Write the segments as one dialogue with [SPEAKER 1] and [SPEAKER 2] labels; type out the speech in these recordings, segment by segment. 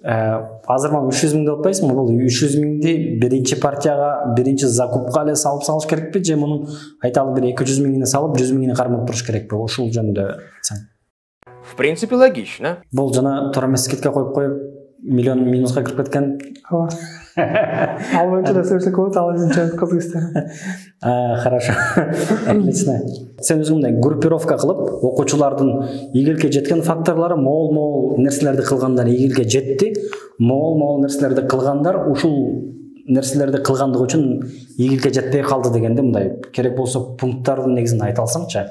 [SPEAKER 1] азыр мага 300 миң деп атпайсыңбы? Бул 300 миңди биринчи партияга, биринчи закупка эле салыш керекпи же мунун айталы бир 200 миңине салып, 100 миңине кармап туруш керекпи? Ушул жөнүндө айтсаң.
[SPEAKER 2] В принципе, логично.
[SPEAKER 1] Бул жана тура скидка коюп миллион минуска кирип кеткен.
[SPEAKER 3] Ал боюнча да сөйлөсөк болот, ал боюнча кызык истер.
[SPEAKER 1] Хорошо. Отлично. Сен өзүң мындай группировка кылып, окуучулардын ийгиликке жеткен факторлору могул нерселерди кылгандар ийгиликке жетти, могул нерселерди кылгандар ушул нерселерди кылгандыгы үчүн ийгиликке жетпей калды дегенде мындай керек болсо пункттардын негизин айта алсаңчы.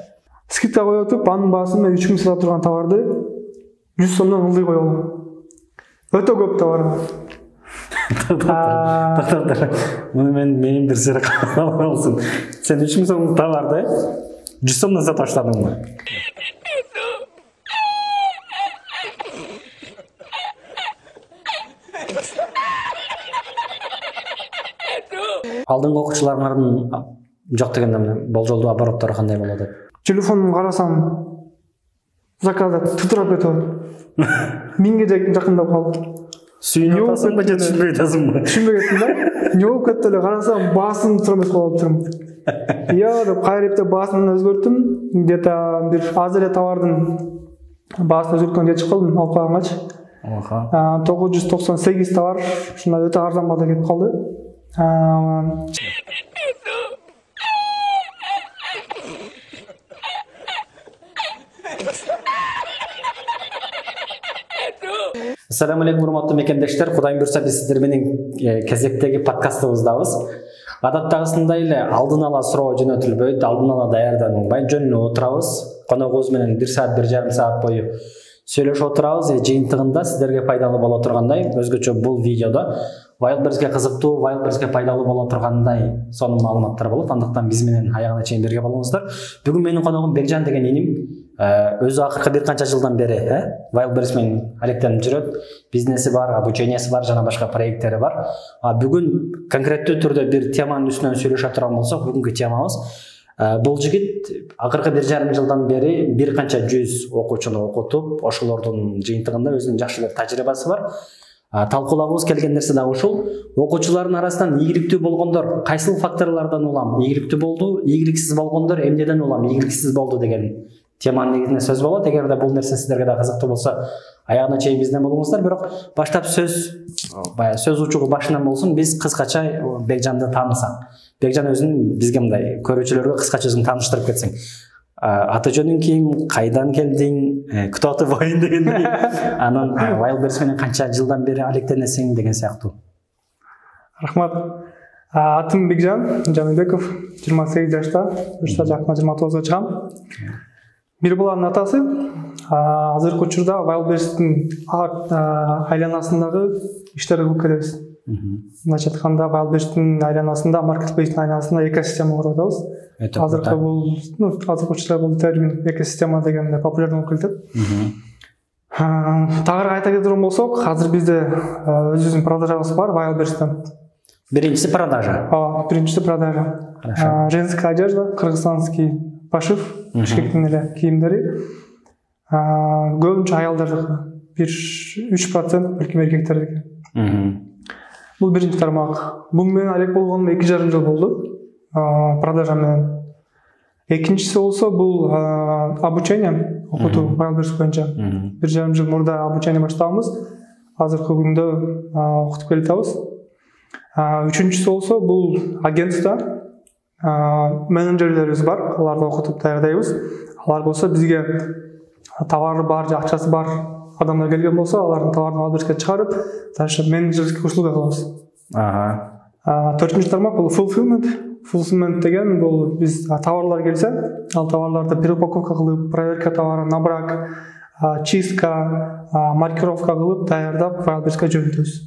[SPEAKER 3] Скидка коюп атып, анын баасын мен 3 миң сатып турган товарды 100 сомдон ылдый коелу. Өтө көп товар.
[SPEAKER 1] Муну менин бир сыйрак болсун. Сен 3 миң сомдук товарды 100 сомдон сатып баштадыңбы? Алдыңкы окуучуларыңардын жок дегенде болжолдуу обороттору кандай болот деп?
[SPEAKER 3] Телефонун карасам заказда тытырап кетет. Миңге жакындап калды.
[SPEAKER 1] Сүйүнүп атасыңбы же түшүнбөй атасыңбы?
[SPEAKER 3] Түшүнбөй кеттим да. Не болуп кетти эле карасам баасын тутурамыз калып турмун. Деп кайрып баасын өзгөрттүм. Где-то бир аз эле товардын баасын өзгөрткөндө чыгып калдым алып калгангач. 998 товар ушундай өтө арзан баада кетип калды.
[SPEAKER 1] Ассаламу алейкум, урматтуу мекендештер. Кудайым буйрса биз сиздер менен кезектеги подкастыбыздабыз. Адаттагысындай эле алдын ала суроо жөнөтүлбөйт, алдын ала даярданбай жөнүнө отурабыз. Коногубуз менен 1 саат 1,5 саат бою сүйлөшүп отурабыз. Жыйынтыгында сиздерге пайдалуу боло тургандай өзгөчө бул видеодо Wildberries'ке кызыктуу, Wildberries'ке пайдалуу боло тургандай сонун маалыматтар болот. Андыктан биз менен аягына чейин бирге болуңуздар. Бүгүн менин коногум Бекжан деген иним. Өзү акыркы бир канча жылдан бери Wildberries менен алектенип жүрөт. Бизнеси бар, обучениясы бар, жана башка проекттери бар. Бүгүн конкреттүү түрдө бир теманын үстүнөн сүйлөшө турган болсок, бүгүнкү темабыз бул жигит акыркы 1,5 жылдан бери бир канча 100 окуучуну окутуп, ошолордун жыйынтыгында өзүнүн жакшы бир тажрыйбасы бар. Талкуулагыбыз келген нерсе дагы ушул. Окуучулардын арасынан ийгиликтүү болгондор кайсыл факторлордон улам ийгиликтүү болду, ийгиликсиз болгондор эмнеден улам ийгиликсиз болду деген теманын негизинде сөз болот. Эгерде бул нерсе сиздерге да кызыктуу болсо, аягына чейин бизден болуңуздар. Бирок баштап сөз учугу башынан болсун, биз кыскача Бекжанды таанысак. Бекжан өзүн бизге мындай көрүүчүлөргө кыскача өзүн тааныштырып кетсең. Аты жөнүң ким, кайдан келдиң, кто ты воин дегендей. Анан Wildberries менен канча жылдан бери алектенесиң деген сыяктуу.
[SPEAKER 3] Рахмат. Атым Бекжан Жамилбеков, 28 жашта, буюрса жакында 29го чыгам. Мирбуланын атасы. Азыркы учурда Wildberries'тин айланасындагы иштерди кылып келебиз. Мындайча айтканда Wildberries'тин айланасында, маркетплейстин айланасында экосистема куруп атабыз. Азыркы бул, азыркы учурда бул термин экосистема деген популярдуу болуп кетет. Тагыр айта кетирген болсок, азыр бизде өзүбүздүн продажабыз бар Wildberries'те.
[SPEAKER 1] Биринчиси продажа.
[SPEAKER 3] Биринчиси продажа. Женская одежда, кыргызстанский пошив, бишкектин эле кийимдери. Көбүнчө аялдардыкы, 3% балким эркектердики. Бул биринчи тармак. Бул менен алек болгонума 2,5 жыл болду. Продажа менен. Экинчиси болсо бул обучение, окутуу Wildberries боюнча. 1,5 жыл мурда обучение баштаганбыз. Азыркы күндө окутуп келатабыз. Үчүнчүсү болсо бул агентство. Менеджерлерибиз бар, аларды окутуп даярдайбыз. Алар болсо бизге товары бар, акчасы бар адамдар келген болсо, алардын товарын Wildberries'ке чыгарып, дальше менеджерский услуга кылабыз. Төртүнчү тармак бул fulfillment. Fulfillment деген бул биз товарлар келсе, ал товарларды переупаковка кылып, проверка товары на брак, чистка, маркировка кылып даярдап Wildberries'ке жөнөтөбүз.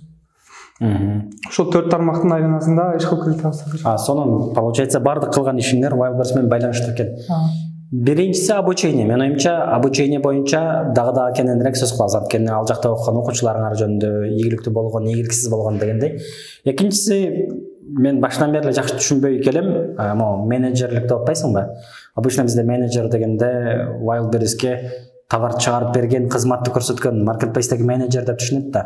[SPEAKER 3] Ошол 4 тармактын айланасында иш кылып келатабыз.
[SPEAKER 1] Сонун, получается, бардык кылган ишиңер Wildberries менен байланыштуу экен. Биринчиси обучение. Мен оюмча, обучение боюнча дагы кененирээк сөз кылабыз. Анткени ал жакта окуган окуучуларыңар жөнүндө ийгиликтүү болгон, ийгиликсиз болгон дегендей. Экинчиси, мен баштан бери жакшы түшүнбөй келем, могу менеджерлик деп атпайсыңбы? Обычно бизде менеджер дегенде Wildberries'ке товар чыгарып берген, кызматты көрсөткөн маркетплейстеги менеджер деп түшүнөт да.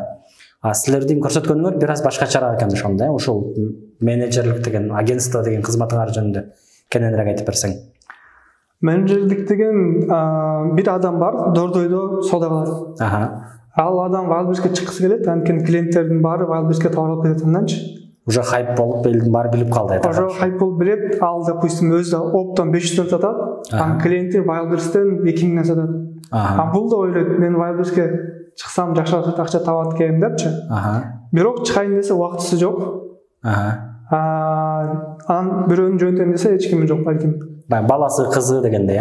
[SPEAKER 1] Силердин көрсөткөнүңөр бир аз башкачараак экен ошондо, ушул менеджерлик деген агентство деген кызматыңар жөнүндө кененирээк айтып берсең.
[SPEAKER 3] Менеджерлик деген бир адам бар, Дордойдо соода кылат. Ал адам Wildberriesке чыккысы келет, анткени клиенттердин баары Wildberriesке товар алып кетет анданчы.
[SPEAKER 1] Уже хайп болуп, элдин баары билип калды.
[SPEAKER 3] Уже хайп болуп билет, ал допустим өзү оптон 500 сатат, ан клиенти Wildberriestен 2000 сатат. Бул да ойлойт, мен Wildberriesке чыксам жакшы акча табат экенмин депчи. Бирок чыкайын десе убактысы жок. Анан бирөөнүн жөнөтөм десе эч кими жок балким.
[SPEAKER 1] Баласы, кызы дегенде.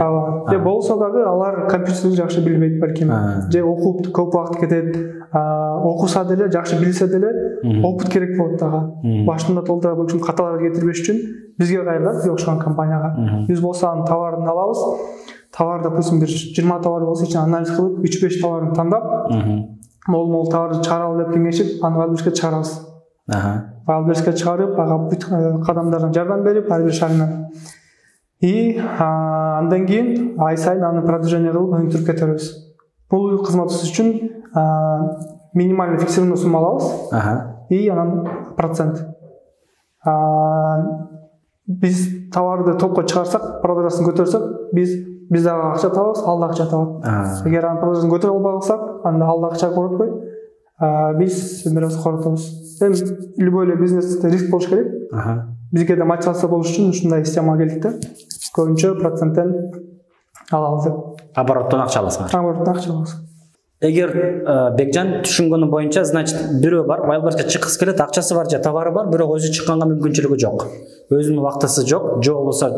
[SPEAKER 3] Же болсо дагы алар компьютерди жакшы билбейт балким. Же окуп көп убакыт кетет, окуса деле, жакшы билсе деле, опыт керек болот дагы. Башында толтура болчу каталарды кетирбеш үчүн бизге кайрылат, бизге окшогон компанияга. Биз болсо анын товарын алабыз. Товар, допустим, bir 20 товар болсо, ичинен анализ кылып, 3-5 товарын тандап, мол товарды чыгаралы деп кеңешип, аны Wildberriesке чыгарабыз. Wildberriesке чыгарып, ага бүт кадамдардан жардам берип, ар бир шагынан. И андан кийин ай сайын аны продвижение кылып, өнүктүрүп кетебиз. Бул кызматыбыз үчүн минимальный фиксированный сумма алабыз. И анан процент. Биз товарды топко чыгарсак, продажасын көтөрсөк, биз дагы акча табабыз, ал да акча табат. Эгер анын продажасын көтөрө албасак, анда ал да акча коротпойт. Биз бир аз коротобуз. Эми любой эле бизнесте риск болуш керек. Бизге да мотивация болуш үчүн ушундай система келдик да. Көбүнчө проценттен алабыз деп.
[SPEAKER 1] Обороттон акча аласыңар.
[SPEAKER 3] Обороттон акча алабыз.
[SPEAKER 1] Эгер Бекжан түшүнгөнү боюнча, значит, бирөө бар, Wildberriesке чыккысы келет, акчасы бар же товары бар, бирок өзү чыкканга мүмкүнчүлүгү жок. Өзүнүн убактысы жок, же болбосо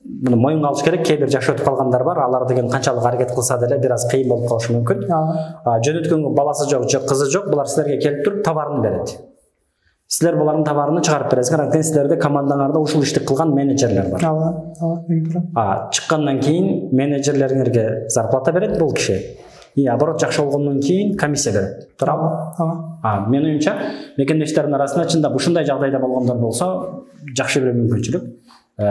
[SPEAKER 1] муну моюнга алыш керек. Кээ бир жаш өтүп калгандар бар, алар деген канчалык аракет кылса деле бир аз кыйын болуп калышы мүмкүн. Жөнөткөнгө баласы жок же кызы жок, булар силерге келип туруп товарын берет. Силер булардын товарын чыгарып бересиңер, анткени силерде командаңарда ушул ишти кылган менеджерлер бар. Чыккандан кийин менеджерлериңерге зарплата берет бул киши. И оборот жакшы болгондон кийин комиссия берет. Туурабы? Менин оюмча, мекендештердин арасында чындап ушундай жагдайда болгондор болсо, жакшы бир мүмкүнчүлүк.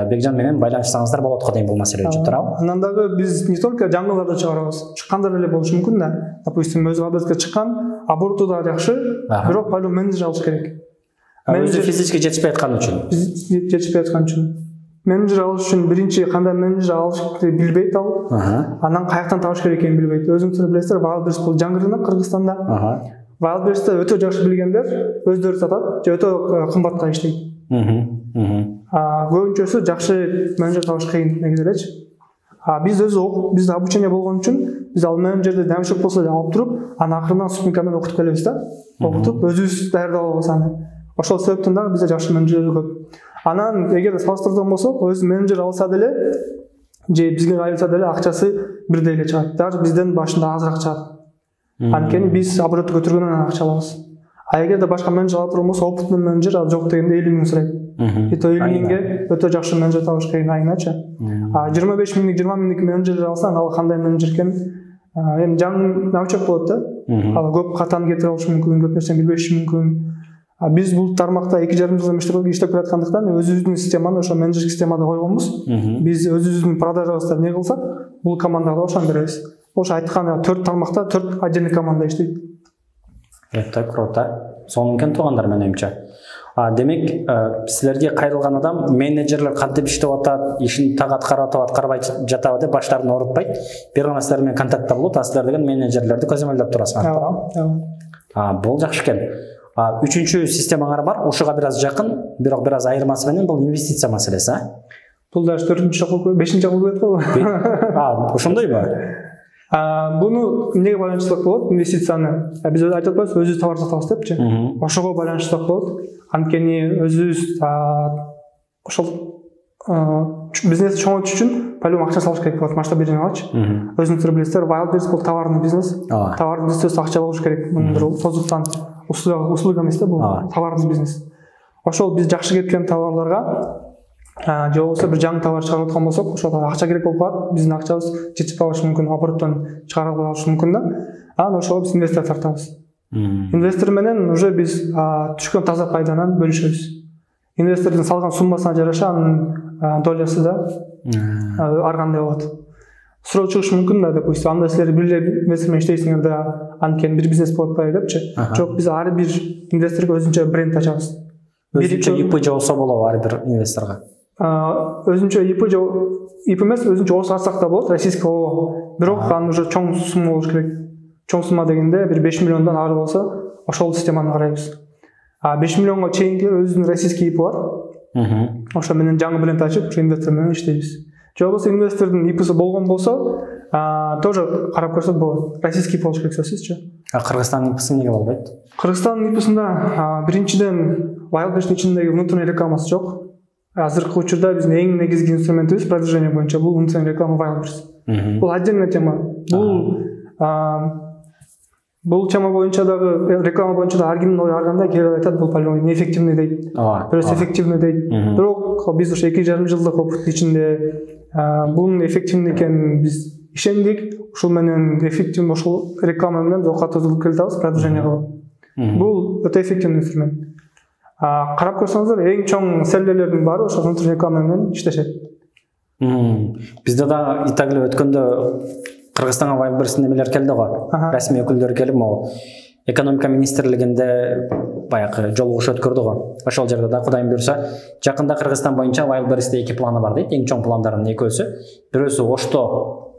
[SPEAKER 1] Бекжан менен байланышсаңыздар болот го дейм бул маселе үчүн, туурабы?
[SPEAKER 3] Андан дагы биз не только жаңыларды чыгарабыз, чыккандар эле болушу мүмкүн да. Допустим, өзү Wildberriesке чыккан, обороту да жакшы, бирок байлуу менеджер алыш керек.
[SPEAKER 1] Өзү физически жетишпей аткан үчүн.
[SPEAKER 3] Жетишпей аткан үчүн. Менеджер алыш үчүн биринчи кандай менеджер алышты билбейт ал. Анан каяктан табыш керек экенин билбейт. Өзүңүздөр билесиздер, Wildberries бул жаңы рынок Кыргызстанда. Wildberriesте өтө жакшы билгендер өздөрү сатат, же өтө кымбатка иштейт. Көбүнчөсү жакшы менеджер табыш кыйын негизи элечи. Биз өзү биз обучение болгон үчүн биз ал менеджерди намешок болсо да алып туруп, анан акырынан спутникамен окутуп келебиз да. Окутуп өзүбүз даярдап алабыз аны. Ошол себептен дагы бизде жакшы менеджерлер көп. Анан эгер салыштырган болсок, өзү менеджер алса деле, же бизге кайрылса деле акчасы бирдей эле чыгат. Даже бизден башында азыраак чыгат. Анткени биз обороту көтөргөндөн акча алабыз. Эгерде башка менеджер алып турган болсо, опыттуу менеджер жок дегенде 50 миң сурайт. Ито 50 миңге өтө жакшы менеджер табыш кыйын айыначы. 25 миңдик, 20 миңдик менеджер алсаң, ал кандай менеджер экенин эми жаңы навчок болот да. Ал көп катаны кетире алышы мүмкүн, көп нерсени билбеши мүмкүн. Биз бул тармакта 2,5 жыл иштеп келаткандыктан өзүбүздүн системаны ошо менеджер системада койгонбуз. Биз өзүбүздүн продажабызды не кылсак, бул командага ошону беребиз. Ошо айткан 4 тармакта 4 отдельный команда иштейт.
[SPEAKER 1] Это круто. Сонун туугандар менин оюмча. Демек, силерге кайрылган адам менеджерлер кантип иштеп атат, ишин так аткарып атабы, аткарбай жатабы деп баштарын оорутпайт. Бир гана силер менен контактта болот, силер деген менеджерлерди көзөмөлдөп турасыңар. Бул жакшы экен. Үчүнчү системаңар бар, ушуга бир аз жакын, бирок бир аз айырмасы менен бул инвестиция маселеси,
[SPEAKER 3] Бул да 4-5 жыл болот го.
[SPEAKER 1] Ошондойбу?
[SPEAKER 3] Буну эмнеге байланыштырсак болот? Инвестицияны. Биз айтып атпайбыз, өзүбүз товар сатабыз депчи. Ошого байланыштырсак болот. Анткени өзүбүз ошол бизнес чоңойтуш үчүн по-любому акча салыш керек болот, масштаб береничи. Өзүңүздөр билесиздер, Wildberries бул товарный бизнес. Товар бизнесте акча болуш керек. Мунун бир тозуктан услуга эмес да, бул товарный бизнес. Ошол биз жакшы кеткен товарларга же болбосо бир жаңы товар чыгарып аткан болсок, ошого акча керек болуп калат. Биздин акчабыз жетип калышы мүмкүн, обороттон чыгара алышы мүмкүн да. Анан ошого биз инвестор тартабыз. Инвестор менен уже биз түшкөн таза пайданан бөлүшөбүз. Инвестордун салган суммасына жараша анын долясы да ар кандай болот. суроо чыгышы мүмкүн да, допустим, анда силер бир эле инвестормен иштейсиңер да, анткени бир бизнес болуп атпайбы депчи. Жок, биз ар бир инвесторго өзүнчө бренд ачабыз.
[SPEAKER 1] Өзүнчө ИП болсо болобу ар бир инвесторго?
[SPEAKER 3] Өзүнчө ИП эмес, өзүнчө ОС ачсак да болот, российский ООО. Бирок аны уже чоң сумма болуш керек. Чоң сумма дегенде бир 5 миллиондон ары болсо, ошол системаны карайбыз. 5 миллионго чейинки өзүнүн российский ИП бар. Ошо менен жаңы бренд ачып, инвестор менен иштейбиз. Же болбосо инвестордун ИПси болгон болсо, тоже карап көрсөк болот. Российский болуш керек сөзсүзчү.
[SPEAKER 1] Кыргызстандын ИПси эмнеге болбойт?
[SPEAKER 3] Кыргызстандын ИПсинде биринчиден Wildberries ичиндеги внутренний рекламасы жок. Азыркы учурда биздин эң негизги инструментибиз продвижение боюнча бул внутренний реклама Wildberries. Бул отдельная тема. Бул тема боюнча дагы, реклама боюнча да ар кимдин ою ар кандай, кээ айтат бул по-любому неэффективный дейт. Бирөөсү эффективный дейт. Бирок биз ушу 2,5 жылдык опыттын ичинде бунун эффективный экенин биз ишендик. Ушул менен эффективный ушул реклама менен биз окатылып келатабыз, продвижение кылып. Бул өтө эффективный инструмент. Карап көрсөңүздөр, эң чоң селлерлердин баары ошол внутренний реклама менен иштешет.
[SPEAKER 1] Бизде да итаглы өткөндө Кыргызстанга Wildberries немелер келди го. Расмий өкүлдөр келип, могу экономика министрлигинде баягы жолугуш өткөрдү го. Ошол жерде да Кудайым буйрса, жакында Кыргызстан боюнча Wildberries'те 2 планы бар дейт. Эң чоң пландардын экөөсү. Бирөөсү Ошто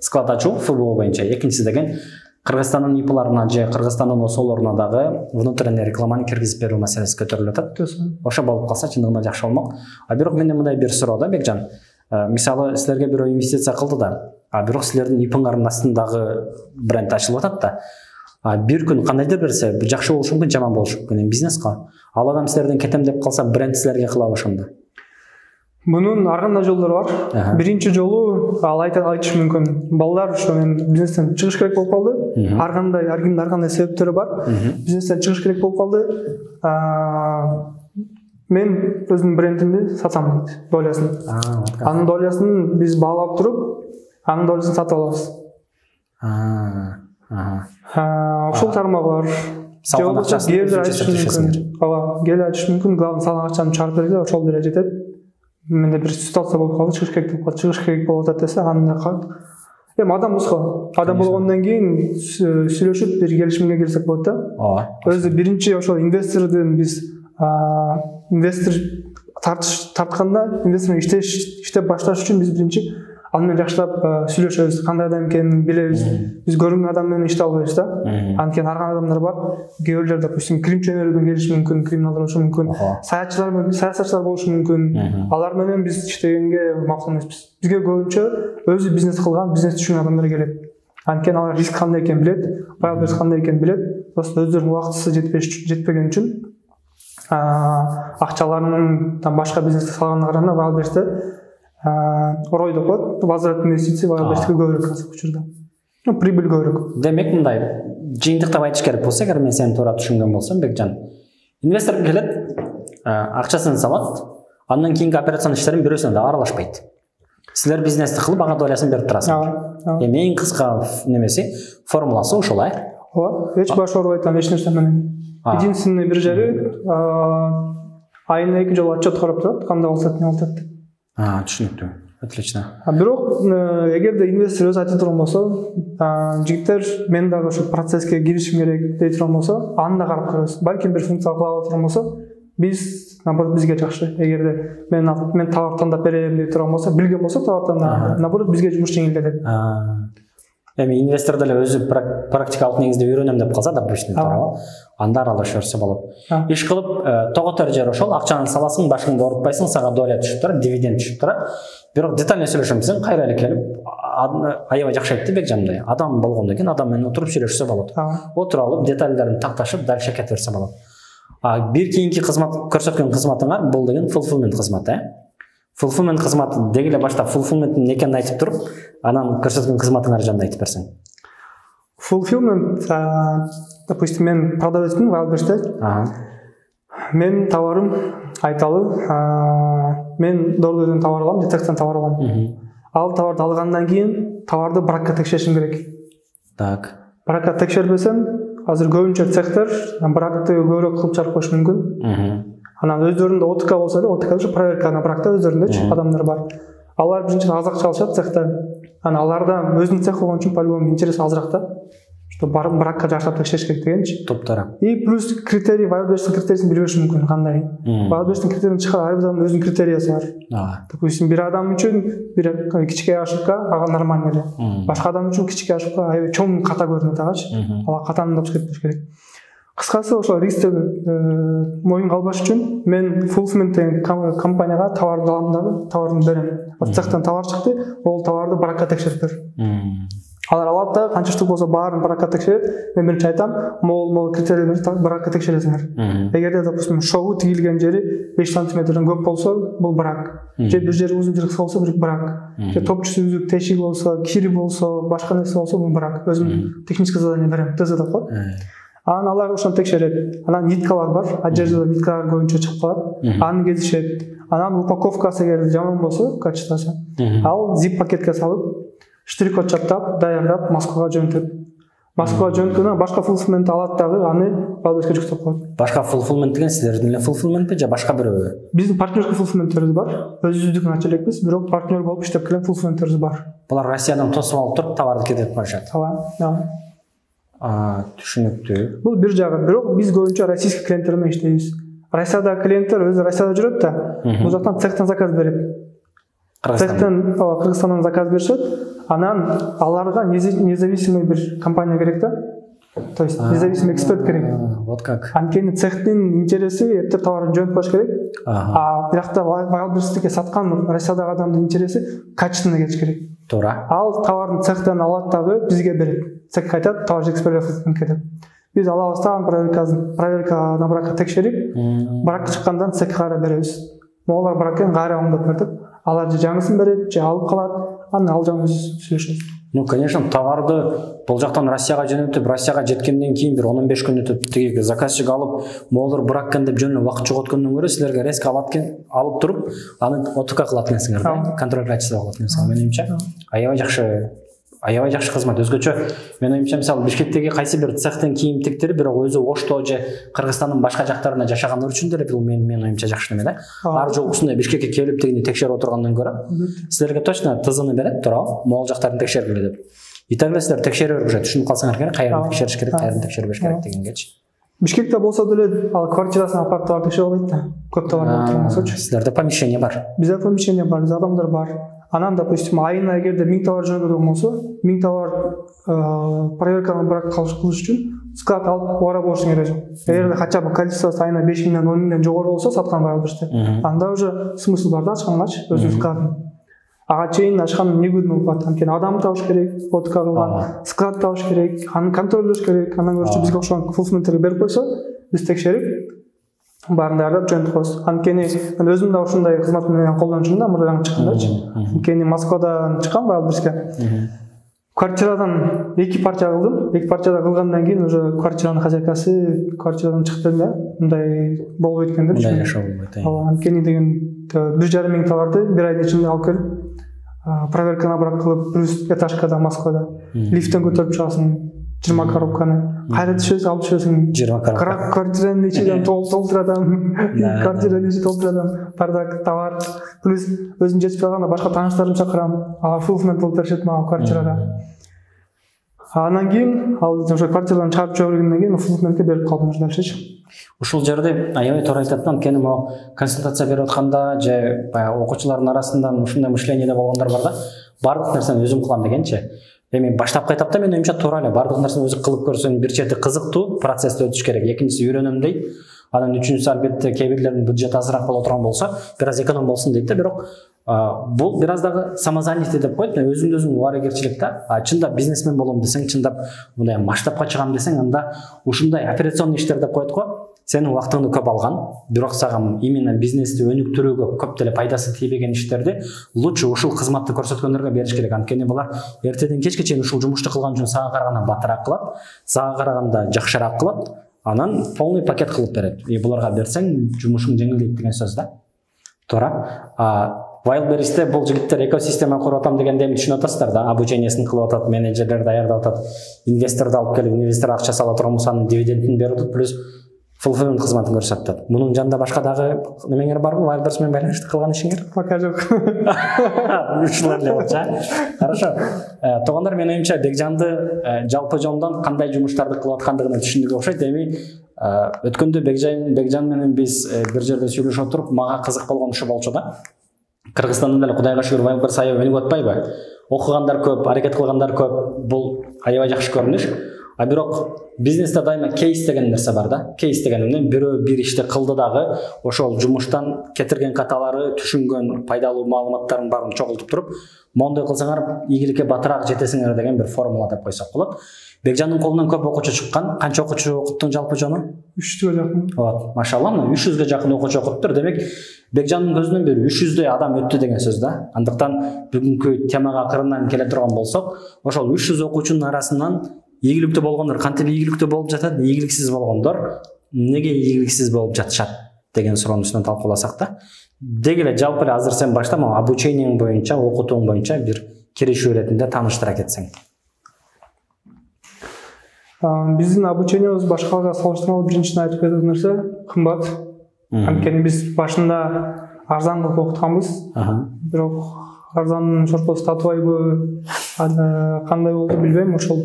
[SPEAKER 1] склад ачуу ФБО боюнча, экинчиси деген Кыргызстандын ИПларына же Кыргызстандын ОСОлоруна дагы внутренний рекламаны киргизип берүү маселеси көтөрүлүп атат. Ошо болуп калса чындыгында жакшы болмок. Бирок менде мындай бир суроо да, Бекжан. Мисалы, силерге бирөө инвестиция кылды да, бирок силердин ИПңардын астындагы бренд ачылып атат да. Бир күн кандайдыр берсе, жакшы болушу мүмкүн, жаман болушу мүмкүн, бизнеске. Ал адам силерден кетем деп калса, бренд силерге кылабы ошондо?
[SPEAKER 3] Мунун ар кандай жолдору бар. Биринчи жолу ал айтышы мүмкүн. Балдар ошо мен бизнестен чыгыш керек болуп калды. Ар кимдин ар кандай себептери бар. Бизнестен чыгыш керек болуп калды. Мен өзүмдүн брендимди сатам дейт, долясын. Анын долясын биз баалап туруп, анын долясын сатып алабыз. Ошол тармагы бар.
[SPEAKER 1] Салган акчасын
[SPEAKER 3] кел айтышы мүмкүн, главный салган акчаны чыгарып берди, ошол деле жетет. Менде бир ситуация болуп калды, чыгыш керек болуп атат десе, аны эми адамбыз го. Адам болгондон кийин сүйлөшүп бир келишимге келсек болот да. Өзү биринчи ошол инвестордун биз инвестор тартканда, инвестор иштеп башташ үчүн биз биринчи ал менен жакшылап сүйлөшөбүз, кандай адам экенин билебиз. Биз көрүнгөн адам менен иште албайбыз да. Анткени ар кандай адамдар бар. Кээ бирлер, допустим, кримчилерден келиши мүмкүн, криминалдар болушу мүмкүн, саясатчылар болушу мүмкүн. Алар менен биз иштегенге макул эмеспиз. Бизге көбүнчө өзү бизнес кылган, бизнес түшүнгөн адамдар келет. Анткени алар риск кандай экенин билет, Wildberries кандай экенин билет. Просто өздөрүнүн убактысы жетпеген үчүн акчаларынын башка бизнеске салганына караганда Wildberries'те орой деп коет, возврат инвестиций Wildberries'ке көбүрөөк азыркы учурда. Прибыль көбүрөөк. Демек
[SPEAKER 1] мындай жыйынтыктап айтыш керек болсо, эгер мен сени туура түшүнгөн болсом, Бекжан, инвестор келет, акчасын салат, андан кийинки операцион иштерин бирөөсүнө да аралашпайт. Силер бизнести кылып, ага долясын берип турасың. Эми эң кыска немеси, формуласы ушул,
[SPEAKER 3] Ооба, эч баш оорубайт, эч нерсе менен. Единственный бир жери айына 2 жолу отчет карап турат, кандай болсо эмне болот деп.
[SPEAKER 1] Түшүнүктүү. Отлично.
[SPEAKER 3] Бирок эгерде инвестор өзү айтып турган болсо, жигиттер мен дагы ошол процесске киришим керек дей турган болсо, аны да карап көрөбүз. Балким бир функция кыла турган болсо, биз наоборот бизге жакшы. Эгерде мен товар тандап берем дей турган болсо, билген болсо товар тандап, наоборот бизге жумуш жеңилдетет.
[SPEAKER 1] Эми инвестор деле өзү практикалык негизде үйрөнөм деп калса, допустим, анда аралашып берсе болот. Иш кылып, тоготор жер ошол, акчаны саласың, башыңды оорутпайсың, сага доля түшүп турат, дивиденд түшүп турат. Бирок детально сүйлөшөмсүң, кайра эле келип, аябай жакшы айтты Бекжандай. Адам болгондон кийин адам менен отуруп сүйлөшсө болот. Отуруп алып, детальдерин такташып, дальше кете берсе болот. Бир кийинки кызмат көрсөткөн кызматыңар бул деген fulfillment кызматы, Fulfillment кызматы деги эле башта fulfillment экенин айтып туруп, анан көрсөткөн кызматыңар жөнүндө айтып берсең.
[SPEAKER 3] Fulfillment, допустим, мен продавецмин Wildberries'те. Мен товарым айталы, мен дорогойдон товар алам, детектен товар алам. Ал товарды алгандан кийин товарды бракка текшеришим керек.
[SPEAKER 1] Так.
[SPEAKER 3] Бракка текшербесем, азыр көбүнчө цехтер бракты көбүрөөк кылып чыгарып коюшу мүмкүн. Анан өздөрүндө ОТК болсо эле, ОТК ушу проверка на бракта өздөрүндөчү адамдар бар. Алар биринчиден аз акча алышат цехта. Ана аларда өзүнүн цех болгон үчүн по-любому интерес азыраак да. Что бракка жакшырак текшериш керек дегенчи.
[SPEAKER 1] Топтора.
[SPEAKER 3] И плюс критерий, Wildberries критерийсин билбеш мүмкүн кандай. Wildberries критерийин чыгар, ар бир адамдын өзүнүн критериясы бар. Допустим, бир адам үчүн бир кичике ошибка ага нормально эле. Башка адам үчүн кичике ошибка аябай чоң ката көрүнөт агачы. Ала катаны да кетпеш керек. Кыскасы ошол рисктен моюнга албаш үчүн мен Fulfillment деген компанияга товарды алам дагы, товарды берем. Цехтен товар чыкты, ол товарды бракка текшерип бер. Алар алат да канча штук болсо баарын бракка текшерип, мен биринчи айтам, могул критерийлерди бракка текшересиңер. Эгерде допустим шоу тигилген жери 5 сантиметрден көп болсо, бул брак. Же бир жери узун жери кыска болсо, бир брак. Же топчусу үзүк, тешик болсо, кири болсо, башка нерсе болсо, бул брак. Өзүм техническое задание берем, ТЗ деп коет. Анан алар ошону текшерет. Анан ниткалар бар, одежда ниткалар көбүнчө чыгып калат. Аны кезишет. Анан упаковкасы эгер жаман болсо, качествосы, ал зип пакетке салып, штрих-код чаптап, даярдап, Москвага жөнөтөт. Москвага жөнөткөндөн башка Fulfillment алат дагы, аны Wildberriesке жүктөп коет.
[SPEAKER 1] Башка Fulfillment деген силердин эле Fulfillment же башка бирөө?
[SPEAKER 3] Биздин партнерский Fulfillment'терибиz бар. Өзүбүздүкүн ача элекпиз, бирок партнер болуп иштеп келген Fulfillment'терибиз бар.
[SPEAKER 1] Булар Россиядан тосуп алып туруп товарды кетирип коюшат. Түшүнүктүү.
[SPEAKER 3] Бул бир жагы, бирок биз көбүнчө российский клиенттер менен иштейбиз. Россияда клиенттер өзү Россияда жүрөт да, бул жактан цехтен заказ берет. Цехтен Кыргызстандан заказ беришет, анан аларга независимый бир компания керек да. То есть независимый эксперт керек.
[SPEAKER 1] Вот как.
[SPEAKER 3] Анткени цехтин интереси эптеп товарын жөнөтүп коюш керек. Биракта Wildberries'ти саткан Россиядагы адамдын интереси качественно кетиш керек.
[SPEAKER 1] Туура.
[SPEAKER 3] Ал товарын цехтен алат дагы бизге берет. Цех айтат, товар экспертизадан кетет. Биз алабыз да, проверка на бракка текшерип, брак чыккандан цехке кайра беребиз. Могулар браккен кайра оңдоп бердик. Алар же жаңысын берет, же алып калат, анан ал жаңы сүйлөшөбүз.
[SPEAKER 1] Ну, конечно, товарды бул жактан Россияга жөнөтүп, Россияга жеткенден кийин бир 10-15 күн өтүп, тиги заказчик алып, могулар браккен деп жөн убакыт жоготкондон көрө силерге резко алып туруп, аны ОТК кылат экенсиңер да, контроль качества кылат экенсиңер. Менин оюмча, аябай жакшы кызмат. Өзгөчө менин оюмча, мисалы Бишкектеги кайсы бир цехтен кийим тиктирип, бирок өзү Ошто же Кыргызстандын башка жактарында жашагандар үчүн деле бул менин оюмча жакшы неме да. Ар жолу ушундай Бишкекке келип тигини текшерип отургандан көрө, силерге точно ТЗны берет, туурабы? Могул жактарын текшергиле деп. И так эле силер текшере берип, түшүнүп калсаңар керек, каерден текшериш керек, каерден текшербеш керек дегенгечи.
[SPEAKER 3] Бишкекте болсо деле ал квартирасын апарып товар текшере албайт да. Көп товар болуп болсочу.
[SPEAKER 1] Силерде помещение бар.
[SPEAKER 3] Бизде помещение бар, бизде адамдар бар. Анан, допустим, айына эгерде 1000 товар жөнөтөдүгөн болсо, 1000 товар проверканы брак кылыш үчүн склад алып ора болуштун кереги жок. Эгерде хотя бы количествосы айына 5000ден 10000ден жогору болсо саткан Wildberries'те, анда уже смысл бар да ачкангач өзүнүн складын. Ага чейин ачкан эмне күн болуп калат. Анткени адам табыш керек, ОТК кылган, склад табыш керек, аны контролдош керек. Андан көрчү бизге окшогон Fulfillment'терге берип койсо, биз текшерип баарын даярдап жөнөтүп коебуз. Анткени мен өзүм да ушундай кызмат менен колдончумун да, мурда жаңы чыккандачы. Анткени Москвадан чыккан Wildberries'ке. Квартирадан 2 парча кылдым. 2 парчада кылгандан кийин уже квартиранын хозяйкасы квартирадан чыкты да. Мындай болбойт экен деп.
[SPEAKER 1] Мындай жашоо болбойт.
[SPEAKER 3] Анткени деген 1,5 товарды бир айдын ичинде алып келип, проверка на брак кылып, плюс этажкада Москвада лифттен көтөрүп чыгасың 20 коробканы. Кайра түшөсүң, алып түшөсүң. 20 коробка. Квартиранын ичинен толтурадым. Квартиранын ичин толтурадым. Бардак товар, плюс өзүм жетип калганда башка тааныштарымды чакырам. Fulfillment болуп беришет мага квартирада. Анан кийин ал ошо квартирадан чыгарып жибергенден кийин Fulfillment'ке берип калдым дальшечи.
[SPEAKER 1] Ушул жерде аябай туура айтат да, анткени могу консультация берип атканда же баягы окуучулардын арасынан ушундай мышлениеде болгондор бар да, бардык нерсени өзүм кылам дегенчи. Эми баштапкы этапта менин оюмча туура эле бардык нерсени өзү кылып көрсөң бир чети кызыктуу процессти өтүш керек, экинчиси үйрөнөм дейт. Анан үчүнчүсү албетте кээ бирлердин бюджети азыраак боло турган болсо, бир аз эконом болсун дейт да, бирок бул бир аз дагы самозанятый деп коет, өзүңдүн өзүң убарыгерчилик да. Чындап бизнесмен болом десең, чындап мындай масштабка чыгам десең, анда ушундай операционный иштер деп коет го. Сенин убактыңды көп алган, бирок сага именно бизнести өнүктүрүүгө көп деле пайдасы тийбеген иштерди лучше ушул кызматты көрсөткөндөргө бериш керек. Анткени булар эртеден кечке чейин ушул жумушту кылган үчүн сага караганда батыраак кылат, сага караганда жакшыраак кылат, анан полный пакет кылып берет. Буларга берсең жумушуң жеңилдейт деген сөз да. Туура. Wildberries'те бул жигиттер экосистема куруп атам дегенде эми түшүнүп атасыздар да, обучениесин кылып атат, менеджерлер даярдап атат, инвесторду алып келип, инвестор акча сала турган болсо анын дивидендин берип атат, плюс fulfillment кызматын көрсөтүп атат. Мунун жанында башка дагы немеңер барбы? Wildberries менен байланыштуу кылган ишиңер?
[SPEAKER 3] Пока жок.
[SPEAKER 1] Ушулар эле болчу. Хорошо. Туугандар, менин оюмча Бекжанды жалпы жолдон кандай жумуштарды кылып аткандыгын түшүндүк окшойт. Эми өткөндө Бекжан менен биз бир жерде сүйлөшүп отуруп, мага кызык болгон ушу болчу да. Кыргызстанда деле Кудайга шүгүр Wildberries аябай өнүгүп атпайбы? Окугандар көп, аракет кылгандар көп. Бул аябай жакшы көрүнүш. А бирок бизнесте дайыма кейс деген нерсе бар да. Кейс деген эмне? Бирөө бир ишти кылды дагы, ошол жумуштан кетирген каталары, түшүнгөн пайдалуу маалыматтарын баарын чогултуп туруп, мондой кылсаңар ийгиликке батыраак жетесиңер деген бир формула деп койсок болот. Бекжандын колунан көп окуучу чыккан. Канча окуучу окуттуң жалпы жону?
[SPEAKER 3] 300ге жакын.
[SPEAKER 1] Вот, машалла, 300ге жакын окуучу окуттур. Демек, Бекжандын көзүнөн бери 300дөй адам өттү деген сөз да. Андыктан бүгүнкү темага кырынан келе турган болсок, ошол 300 окуучунун арасынан ийгиликтүү болгондор кантип ийгиликтүү болуп жатат, ийгиликсиз болгондор неге ийгиликсиз болуп жатышат деген суроонун үстүнөн талкууласак да. Деги эле жалпы эле азыр сен башта обучениең боюнча, окутууң боюнча бир киришүү иретинде тааныштыра кетсең.
[SPEAKER 3] Биздин обучениябыз башкаларга салыштырмалуу биринчиден айтып кеткен нерсе кымбат. Анткени биз башында арзан кылып окутканбыз. Бирок арзандын шорпосу татыбайбы, кандай болду билбейм. Ошол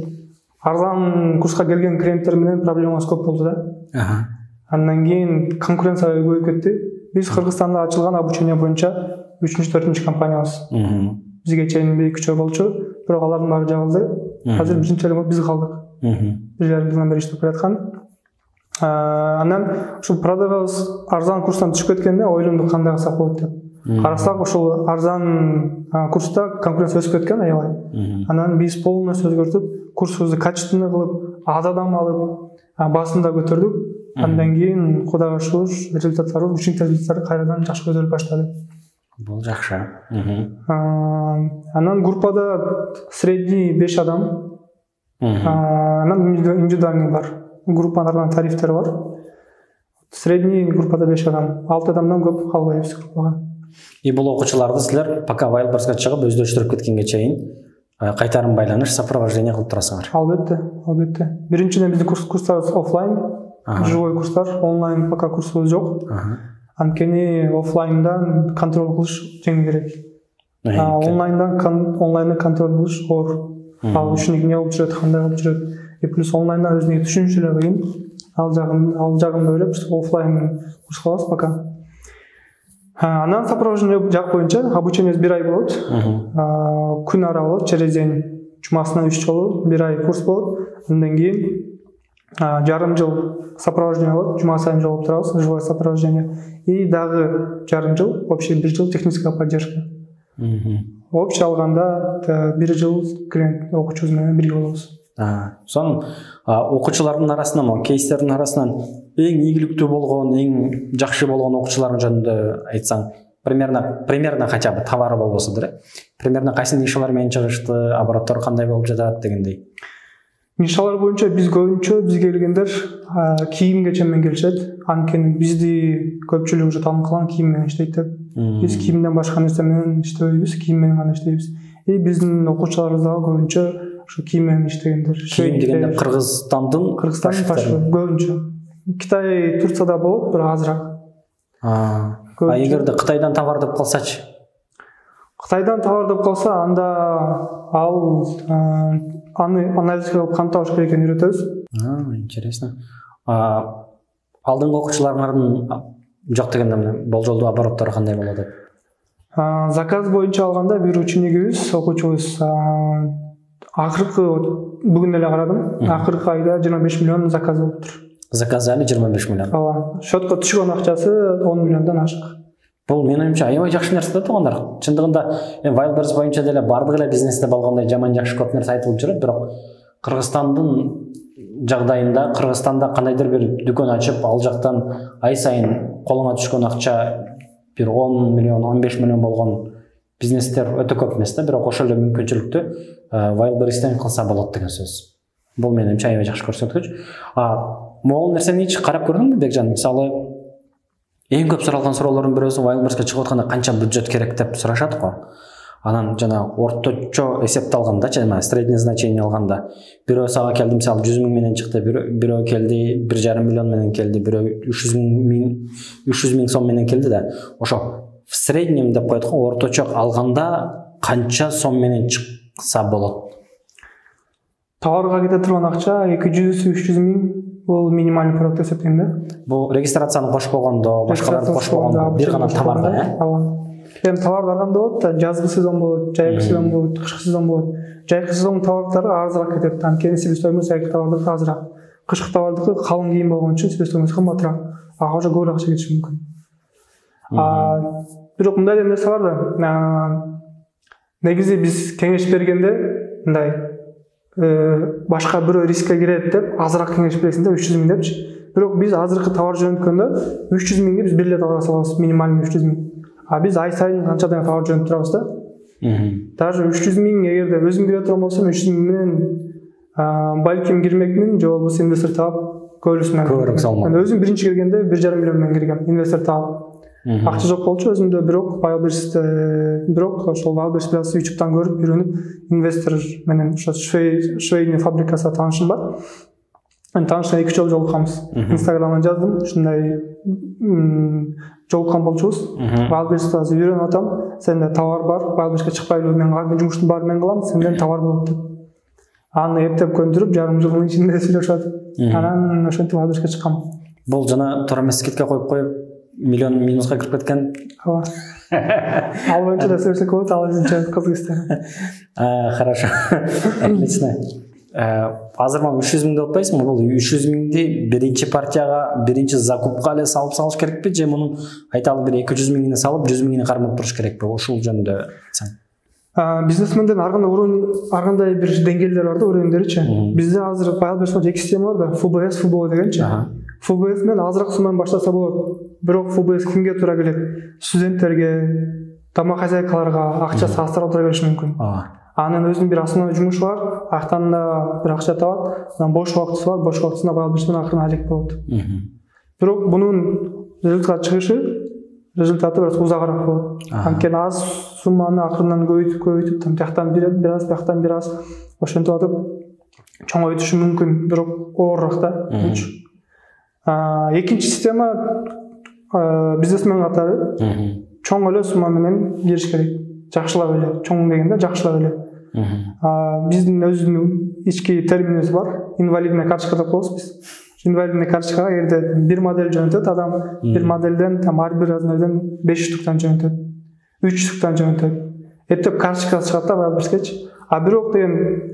[SPEAKER 3] арзан курска келген клиенттер менен проблемабыз көп болду да. Андан кийин конкуренция көбөйүп кетти. Биз Кыргызстанда ачылган обучение боюнча 3-4 компаниябыз. Бизге чейин 2-3 болчу, бирок алардын баары жабылды. Азыр биринчи эле биз калдык. Bir жарым жылдан бери иштеп келаткан. Андан ушул продажабыз арзан курстан түшүп кеткенде ойлондук кандай кылсак болот деп. Карасак ушул арзан курста конкуренция өсүп кеткен аябай. Анан биз полностью өзгөртүп, курсубузду качественный кылып, аз адам алып, баасын да көтөрдүк. Андан кийин Кудайга шүгүр, результаттарыбыз, ученик результаттары кайрадан жакшы көтөрүлүп баштады.
[SPEAKER 1] Бул жакшы.
[SPEAKER 3] Анан группада средний 5 адам. Анан индивидуальный бар. Группалардан тарифтер бар. Средний группада 5 адам. 6 адамдан көп калбайбыз группага.
[SPEAKER 1] И бул окуучуларды силер пока Wildberries'ка чыгып өздөштүрүп кеткенге чейин кайтарым байланыш, сопровождение кылып турасыңар.
[SPEAKER 3] Албетте. Биринчиден биздин курстарыбыз офлайн, живой курстар, онлайн пока курсубуз жок. Анткени офлайндан контроль кылыш жеңилирээк. Онлайндан контроль кылыш оор. Ал үчүн эмне болуп жүрөт, кандай болуп жүрөт. И плюс онлайндан өзүнө түшүнүш эле кыйын. Ал жагын бөлөп офлайн курс кылабыз пока. Анан сопровождение жак боюнча обучениябыз 1 ай болот. Күн ара болот, через день. Жумасына 3 жолу 1 ай курс болот. Андан кийин жарым жыл сопровождение болот. Жума сайын жолуп турабыз, живое сопровождение. И дагы жарым жыл, общий 1 жыл техническая поддержка. Общий алганда 1 жыл клиент окуучубуз менен бирге болобуз.
[SPEAKER 1] Сонун окуучулардын арасынан, кейстердин арасынан эң ийгиликтүү болгон, эң жакшы болгон окуучулардын жөнүндө айтсаң, примерно хотя бы товары болбосо деле. Примерно кайсы нишалар менен чыгышты, обороттор кандай болуп жатат дегендей.
[SPEAKER 3] Нишалар боюнча биз көбүнчө бизге келгендер кийимге чейин келишет. Анткени бизди көпчүлүк уже таанып калган кийим менен иштейт деп. Биз кийимден башка нерсе менен иштебейбиз, кийим менен гана иштейбиз. И биздин окуучуларыбыз дагы көбүнчө ошо кийим менен иштегендер.
[SPEAKER 1] Кийим дегенде Кыргызстандын
[SPEAKER 3] көбүнчө. Кытай, Турцияда болот, бирок азыраак.
[SPEAKER 1] Эгерде Кытайдан товар деп калсачы?
[SPEAKER 3] Кытайдан товар деп калса, анда аны аналитикалык кантабаш керек экенин үйрөтөбүз.
[SPEAKER 1] Интересно. Алдыңкы окуучулардын жок дегенде болжолдуу обороттору кандай болот деп?
[SPEAKER 3] Заказ боюнча алганда бир ученикибиз, окуучубуз акыркы бүгүн эле карадым, акыркы айда 25 миллион заказ болуптур.
[SPEAKER 1] Заказы али 25 миллион.
[SPEAKER 3] Ооба, счетко түшкөн акчасы 10 миллиондон ашык.
[SPEAKER 1] Бул менин оюмча аябай жакшы нерсе да туугандар. Чындыгында Wildberries боюнча деле бардык эле бизнесте болгондой жаман жакшы көп нерсе айтылып жүрөт, бирок Кыргызстандын жагдайында, Кыргызстанда кандайдыр бир дүкөн ачып, ал жактан ай сайын колуңа түшкөн акча бир 10 миллион, 15 миллион болгон бизнестер өтө көп эмес да, бирок ошол эле мүмкүнчүлүктү Wildberries'тен кылса болот деген сөз. Бул менин оюмча аябай жакшы көрсөткүч. Могул нерсени hiç карап көрдүңбү Бекжан? Мисалы, эң көп суралган суроолордун бирөөсү Wildberries'ке чыгып атканда канча бюджет керек деп сурашат го. Анан жана орточо эсепталганда, жана средний значение алганда, бирөө сага келди, мисалы 100 000 менен чыкты, бирөө келди 1,5 миллион менен келди, бирөө 300 000 сом менен келди да. Ошо в среднем деп коет го, орточо алганда канча сом менен чыкса болот?
[SPEAKER 3] Товарга кете турган акча 200-300 000 бул минимальный порог деп эсептейм да.
[SPEAKER 1] Бул регистрацияны кошпогондо, башкаларды кошпогондо бир гана товарда,
[SPEAKER 3] Эми товарды алганда болот, жазгы сезон болот, жайкы сезон болот, кышкы сезон болот. Жайкы сезон товарлары азыраак кетет, анткени себестоимость жайкы товардыкы азыраак. Кышкы товардыкы калың кийим болгон үчүн себестоимость кымбатыраак. Ага уже көбүрөөк акча кетиши мүмкүн. Бирок мындай нерсе бар да. Негизи биз кеңеш бергенде мындай башка бирөө рискке кирет деп азыраак кеңеш бересиң да 300 000 депчи. Бирок биз азыркы товар жөнөткөндө 300 000ге биз бир эле товар салабыз, минимальный 300 000. Биз ай сайын канчадан товар жөнөтүп турабыз да. Даже 300 000 эгерде өзүм кире турган болсом 300 000 менен балким кирмекмин, же болбосо инвестор таап көбүрөөк салмак. Мен өзүм биринчи киргенде 1,5 миллион менен киргем, инвестор таап. Акча жок болчу өзүмдө, бирок бирок ошол Wildberries плюс YouTube'дан көрүп, үйрөнүп, инвестор менен ошо швейный фабрикасына таанышым бар. Мен таанышкан 2 жолу жолукканбыз. Instagramдан жаздым, ушундай жолуккан болчубуз. Wildberries'те үйрөнүп атам, сенде товар бар, Wildberries'ке чыкпайлы, мен жумуштун баарын мен кылам, сенден товар болот деп. Аны эптеп көндүрүп, жарым жылдын ичинде сүйлөшүп атып, анан ошентип Wildberries'ке чыккам.
[SPEAKER 1] Бул жана туура эмес скидка коюп миллион минуска кирип кеткен.
[SPEAKER 3] Ал боюнча да сөйлөсөк болот, ал үчүн кызык истер.
[SPEAKER 1] Хорошо. Отлично. Азыр мага 300 000 деп атпайсыңбы? Бул 300 000ди биринчи партияга, биринчи закупка эле салыш керекпи, же мунун айталы бир 200 000 салып, 100 000 кармап туруш керекпи? Ушул жөнүндө айтсаң. Бизнесмендердин ар кандай бир деңгээлдери бар да, уровендеричи. Бизде азыр Wildberries'те 2 система бар да, FBS, FBO дегенчи. FBS менен азыраак сумманы баштаса болот. Бирок FBS кимге туура келет? Студенттерге, тамак хозяйкаларга акча салыштырып тура келиши мүмкүн. Анын өзүнүн бир основной жумушу бар, актан да бир акча табат, анан бош убактысы бар, бош убактысында Wildberries менен акырын алек болот. Бирок бунун результаты бирок узагыраак болот. Анткени аз сумманы акырынан көбөйтүп, жактан бир аз, жактан бир аз ошентип атып чоңойтушу мүмкүн, бирок оорураак да. Экинчи система бизнесмен катары чоң эле сумма менен кириш керек. Жакшылап эле, чоң дегенде жакшылап эле. Биздин өзүнүн ички терминибиз бар, инвалидный карточка деп коебуз биз. Инвалидный карточкага эгерде бир модель жөнөтөт адам, бир моделден ар бир размерден 5 штуктан жөнөтөт, 3 штуктан жөнөтөт. Эптеп карточка чыгат да Wildberries'кечи. Бирок деген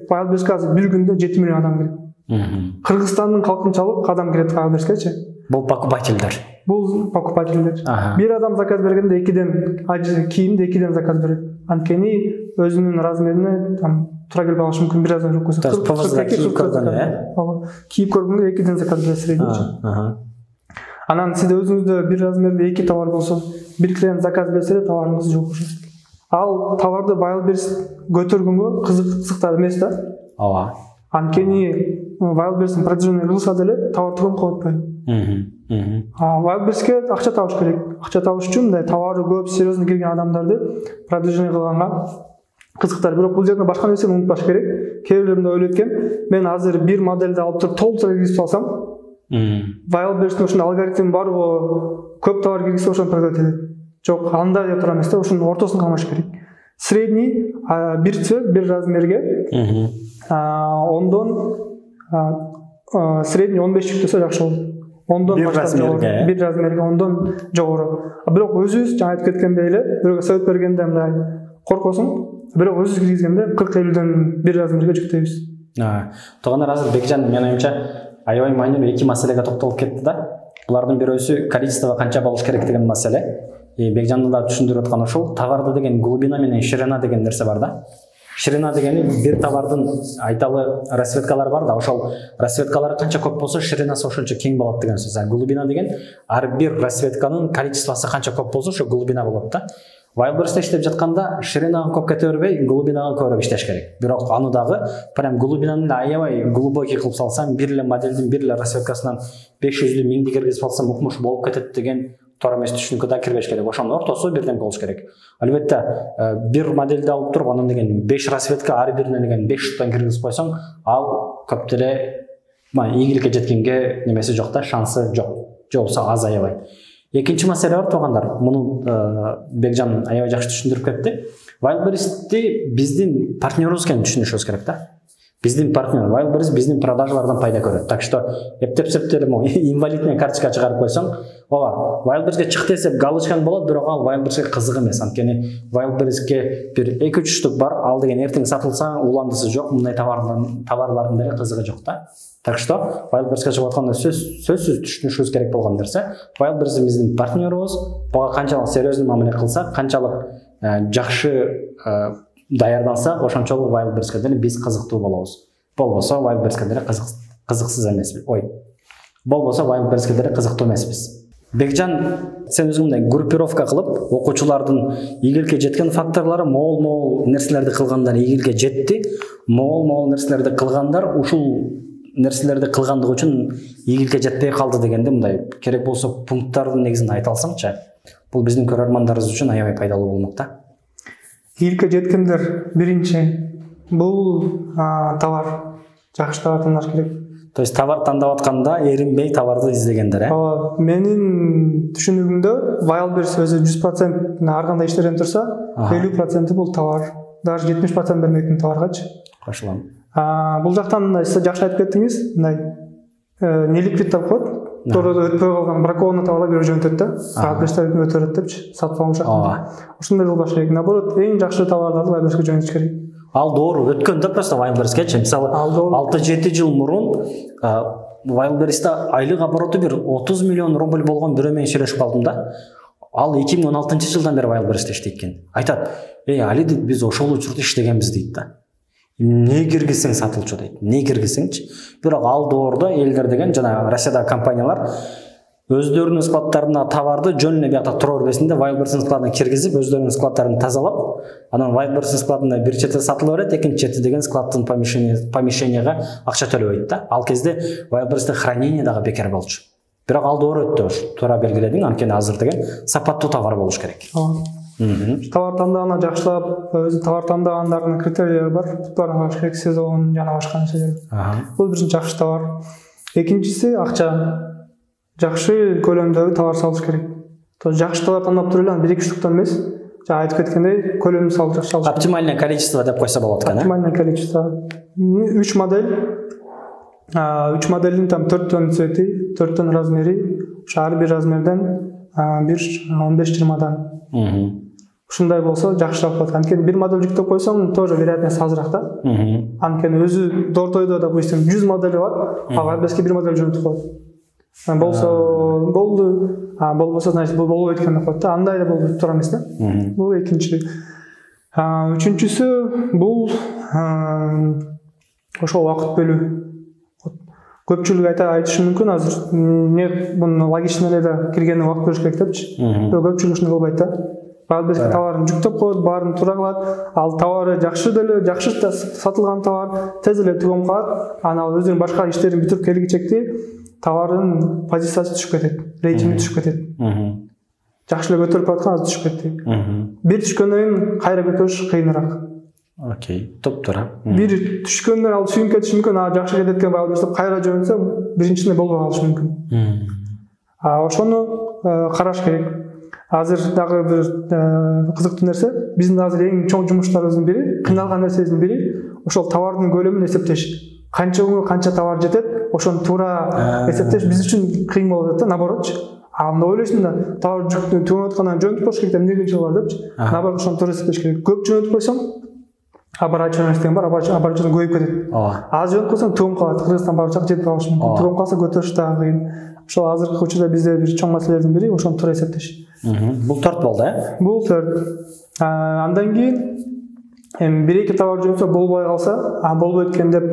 [SPEAKER 1] Wildberries'ке азыр бир күндө 7 миллион адам кирет. Кыргызстандын калкынчалык адам кирет Wildberries'кечи. Бул покупательдер. Бир адам заказ бергенде 2ден кийимди 2ден заказ берет. Анткени өзүнүн размерине туура келбей калышы мүмкүн, бир аздан жок болсо. Кийип көргөнгө 2ден заказ бересиз. Анан сизде өзүңүздө бир размерде 2 товар болсо, бир клиент заказ берсе эле товарыңыз жок болот. Ал товарды Wildberries көтөргөнгө кызыктар эмес да. Анткени Wildberries'ин продвижение кылса деле товар түгөн коюп атпайт. Wildberries'ке акча табыш керек. Акча табыш үчүн мындай товары көп, серьезно кирген адамдарды продвижение кылганга кызыктар. Бирок бул жерде башка нерсени унутпаш керек. Кээ бирлеринде ойлойт экен, мен азыр бир модельди алып туруп толтура киргизип алсам, Wildberries'тин ушундай алгоритми бар го, көп товар киргизсе ошону продавать этет. Жок, андай деп тура эмес да, ушунун ортосун калмаш керек. Средний бир цвет, бир размерге, ондон средний 15 чүктөсө жакшы болот. Ондон баштап бир размерге, ондон жогору. Бирок өзүбүз жаңы айтып кеткендей эле, бирөөгө совет бергенде мындай коркосуң, бирок өзүбүз киргизгенде 40-50ден бир размерге жүктөйбүз. Тугандар, азыр Бекжан менин оюмча аябай маанилүү 2 маселеге токтолуп кетти да. Булардын бирөөсү количество канча болуш керек деген маселе. Бекжандын да түшүндүрүп атканы ушул. Товарда деген глубина менен ширина деген нерсе бар да. Ширина дегени бир товардын айталы расцветкалары бар да, ошол расцветкалары канча көп болсо ширинасы ошончо кең болот деген сөз. Глубина деген ар бир расцветканын количествосы канча көп болсо ошо глубина болот да. Wildberries'те иштеп жатканда ширинага көп кете бербей, глубинага көбүрөөк иштеш керек. Бирок аны дагы прям глубинаны аябай глубокий кылып салсам, бир эле модельдин бир эле расцветкасынан 500-1000 киргизип алсам укмуш болуп кетет деген туура эмес түшүнүккө да кирбеш керек. Ошонун ортосу бирден болуш керек. Албетте бир модельди алып туруп анан деген 5 расветка ар бирине деген 5 штуктан киргизип койсоң, ал көп деле ийгиликке жеткенге немеси жок да, шансы жок. Же болбосо аз аябай. Экинчи маселе бар туугандар. Муну Бекжан аябай жакшы түшүндүрүп кетти. Wildberries'ти биздин партнерибиз экенин түшүнүшүбүз керек да. Биздин партнер Wildberries биздин продажалардан пайда көрөт. Так что эптеп-септеле инвалидный карточка чыгарып койсоң, ооба, Wildberries'ке чык десеп галочкаң болот, бирок ал Wildberries'ке кызык эмес. Анткени Wildberries'ке бир 2-3 штук бар, ал деген эртең сатылса уландысы жок, мындай товарлардын деле кызыгы жок да. Так что Wildberries'ке чыгып атканда сөзсүз түшүнүшүбүз керек болгон нерсе, Wildberries биздин партнерибиз, буга канчалык серьезный мамиле кылсак, канчалык жакшы даярдансак, ошончолук Wildberries'ке деле биз кызыктуу болобуз. Болбосо Wildberries'ке деле кызыксыз эмеспиз. Болбосо Wildberries'ке деле кызыктуу эмеспиз. Бекжан, сен өзүң мындай группировка кылып, окуучулардын ийгиликке жеткен факторлору могул нерселерди кылгандар ийгиликке жетти, могул нерселерди кылгандар ушул нерселерди кылгандыгы үчүн ийгиликке жетпей калды дегенде мындай керек болсо пункттардын негизинде айта алсаңчы, бул биздин көрөрмандарыбыз үчүн аябай пайдалуу болмок да.
[SPEAKER 3] Ийгиликке жеткендер биринчи бул товар, жакшы товар тандаш керек.
[SPEAKER 1] То есть товар тандап атканда эринбей товарды издегендер,
[SPEAKER 3] Ооба, менин түшүнүгүмдө Wildberries өзү 100% ар кандай иштерден турса, 50% бул товар, даже 70% бермейтин товаргачы.
[SPEAKER 1] Кошулам.
[SPEAKER 3] Бул жактан сиз жакшы айтып кеттиңиз, мындай неликвид деп коет. Тоородо өтпөй калган бракованный товарлар бирөө жөнөтөт да. Wildberries'те өтөрөт депчи, сатып алуу жактан. Ушундай болбош керек. Наоборот, эң жакшы товарларды Wildberries'ке жөнөтүш керек.
[SPEAKER 1] Ал doğru өткөн да просто Wildberries'ке. Мисалы 6-7 жыл мурун Wildberries'те айлык обороты бир 30 миллион рубль болгон бирөө менен сүйлөшүп калдым да. Ал 2016-жылдан бери Wildberries'те иштейт экен. Айтат: Али дейт, биз ошол учурда иштегенбиз дейт да. Не киргизсең сатылчу дейт. Не киргизсеңчи. Бирок ал доордо элдер деген жана Россиядагы компаниялар өздөрүнүн складдарына товарды жөн эле биякта тура бербесинде Wildberries'ин складына киргизип, өздөрүнүн складдарын тазалап, анан Wildberries'ин складында бир чети сатылып берет, экинчи чети деген складдын помещенияга акча төлөбөйт да. Ал кезде Wildberries'те хранение дагы бекер болчу. Бирок ал доор өттү, туура белгиледиң, анткени азыр деген сапаттуу товар болуш керек.
[SPEAKER 3] Товар тандаганда жакшылап, өзү товар тандагандардын критерийлери бар. Буларды караш керек, сезон жана башка нерселер. Бул биринчи жакшы товар. Экинчиси акча. Жакшы көлөмдөгү товар салыш керек. Жакшы товар тандап туруп эле, 1-2 штуктан эмес, жана айтып кеткендей, көлөмдү салыш.
[SPEAKER 1] Оптимальное количество деп койсо болот экен,
[SPEAKER 3] Оптимальное количество. 3 модель. 3 модельдин там 4 цвети, 4 размери, ар бир размерден бир 15-20дан. Ушундай болсо жакшыраак болот. Анткени бир модель жүктөп койсоң, тоже вероятность азыраак да. Анткени өзү дортойдо, допустим, 100 модели бар, а Wildberries'ке бир модель жөнөтүп коет. Болсо болду, болбосо значит бул болбойт экен деп коет да. Андай да болуп туура эмес да. Бул экинчи. Үчүнчүсү бул ошол убакыт бөлүү. Көпчүлүк айтышы мүмкүн азыр не муну логично эле да киргени убакыт бөлүш керек депчи. Бирок көпчүлүк ушундой кылбайт да. Wildberries'ке товарын жүктөп коет, баарын туура кылат. Ал товары жакшы деле, жакшы сатылган товар, тез эле түгөм калат. Анан өзүнүн башка иштерин бүтүрүп келгичекти товардын позициясы түшүп кетет, рейтинги түшүп кетет. Жакшы эле көтөрүп аткан азыр түшүп кетти. Бир түшкөндөн кийин кайра көтөрүш кыйыныраак.
[SPEAKER 1] Окей, топ-туура.
[SPEAKER 3] Бир түшкөндөн ал сүйүнүп кетиши мүмкүн, жакшы кетет экен Wildberries деп кайра жөнөтсө, биринчисинде болбой калышы мүмкүн. Ошону караш керек. Азыр дагы бир кызыктуу нерсе, биздин азыр эң чоң жумуштарыбыздын бири, кыйналган нерсебиздин бири ошол товардын көлөмүн эсептеш. Канча күнгө канча товар жетет, ошону туура эсептеш биз үчүн кыйын болуп атат да, наоборотчу. Анда ойлойсуң да, товар түгөнүп аткандан жөнөтүп коюш керек деп эмне кыйынчылыгы бар депчи. Наоборот, ошону туура эсептеш керек. Көп жөнөтүп койсоң, оборачиваемость деген бар, оборачиваемость көбөйүп кетет. Аз жөнөтүп койсоң түгөнүп калат, Кыргызстан барчак жетип калышы мүмкүн. Түгөнүп калса көтөрүш дагы кыйын. Ошол азыркы учурда бизде бир чоң маселелердин бири ошону туура эсептеш.
[SPEAKER 1] Бул 4 болду,
[SPEAKER 3] Бул 4. Андан кийин 1-2 товар жөнөтсө болбой калса, болбойт экен деп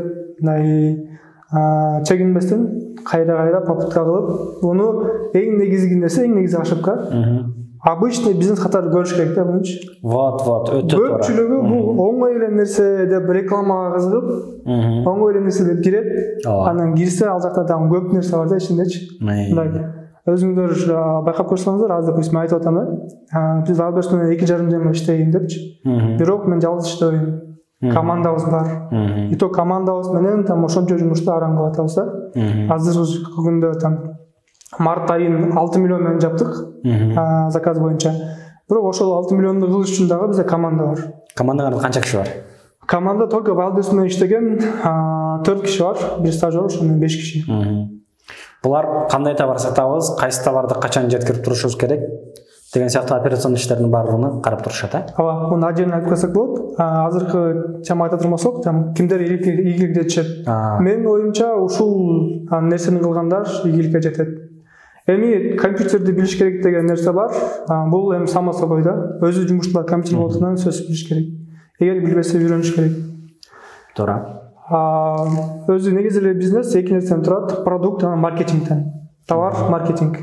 [SPEAKER 3] чегинбестен кайра попытка кылып, буну эң негизги нерсе, эң негизги ошибка. Обычный бизнес катары көрүш керек да мынчы.
[SPEAKER 1] Вот, өтө туура.
[SPEAKER 3] Көпчүлүгү бул оңой эле нерсе деп рекламага кызыгып, оңой эле нерсе деп кирет. Анан кирсе ал жакта дагы көп нерсе бар да ичиндечи. Мындай өзүңдөр байкап көрсөңүздөр, азыр допустим айтып атам биз Wildberries менен 2,5 жыл иштейин депчи. Бирок мен жалгыз иштебейм. Командабыз бар. И то командабыз менен там ошончо жумушту араң кылып атабыз да. Азыркы күндө там март айын 6 миллион менен жаптык заказ боюнча. Бирок ошол 6 миллионду кылыш үчүн дагы бизде команда бар.
[SPEAKER 1] Командаңарда канча киши бар?
[SPEAKER 3] Команда только Wildberries менен иштеген 4 киши бар, бир стажер, ошондон 5 киши.
[SPEAKER 1] Булар кандай товар сатабыз, кайсы товарды качан жеткирип турушубуз керек деген сыяктуу операцион иштердин баардыгын карап турушат,
[SPEAKER 3] Ооба, муну отдельно айтып койсок болот. Азыркы тема айта турмасак, кимдер ийгиликке жетишет. Менин оюмча ушул нерсени кылгандар ийгиликке жетет. Эми компьютерди билиш керек деген нерсе бар. Бул эми само собой да. Өзү жумуштар компьютер болуптан сөз билиш керек. Эгер билбесе үйрөнүш керек.
[SPEAKER 1] Туура.
[SPEAKER 3] Өзү негизи эле бизнес эки нерседен турат: продукт жана маркетингден. Товар, маркетинг.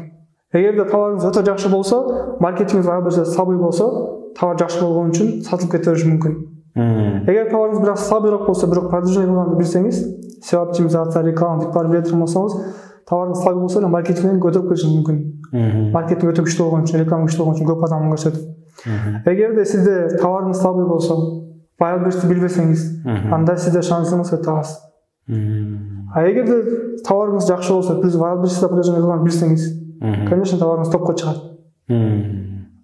[SPEAKER 3] Эгерде товарыңыз өтө жакшы болсо, маркетингиңиз Wildberries слабый болсо, товар жакшы болгон үчүн сатылып кете бериши мүмкүн. Эгер товарыңыз бирок слабыйраак болсо, бирок продвижение кылганды билсеңиз, SEO оптимизация, реклама бүт баарын биле турган болсоңуз, товарыңыз слабый болсо эле маркетингден көтөрүп кетишиңиз мүмкүн. Маркетинг өтө күчтүү болгон үчүн, реклама күчтүү болгон үчүн көп адам көрсөтөт. Эгерде сизде товарыңыз слабый болсо, Wildberries'ти билбесеңиз, анда сизде шансыңыз өтө аз. Эгерде товарыңыз жакшы болсо, плюс Wildberries'те продвижение кылганды билсеңиз, конечно, товарыңыз топко чыгат.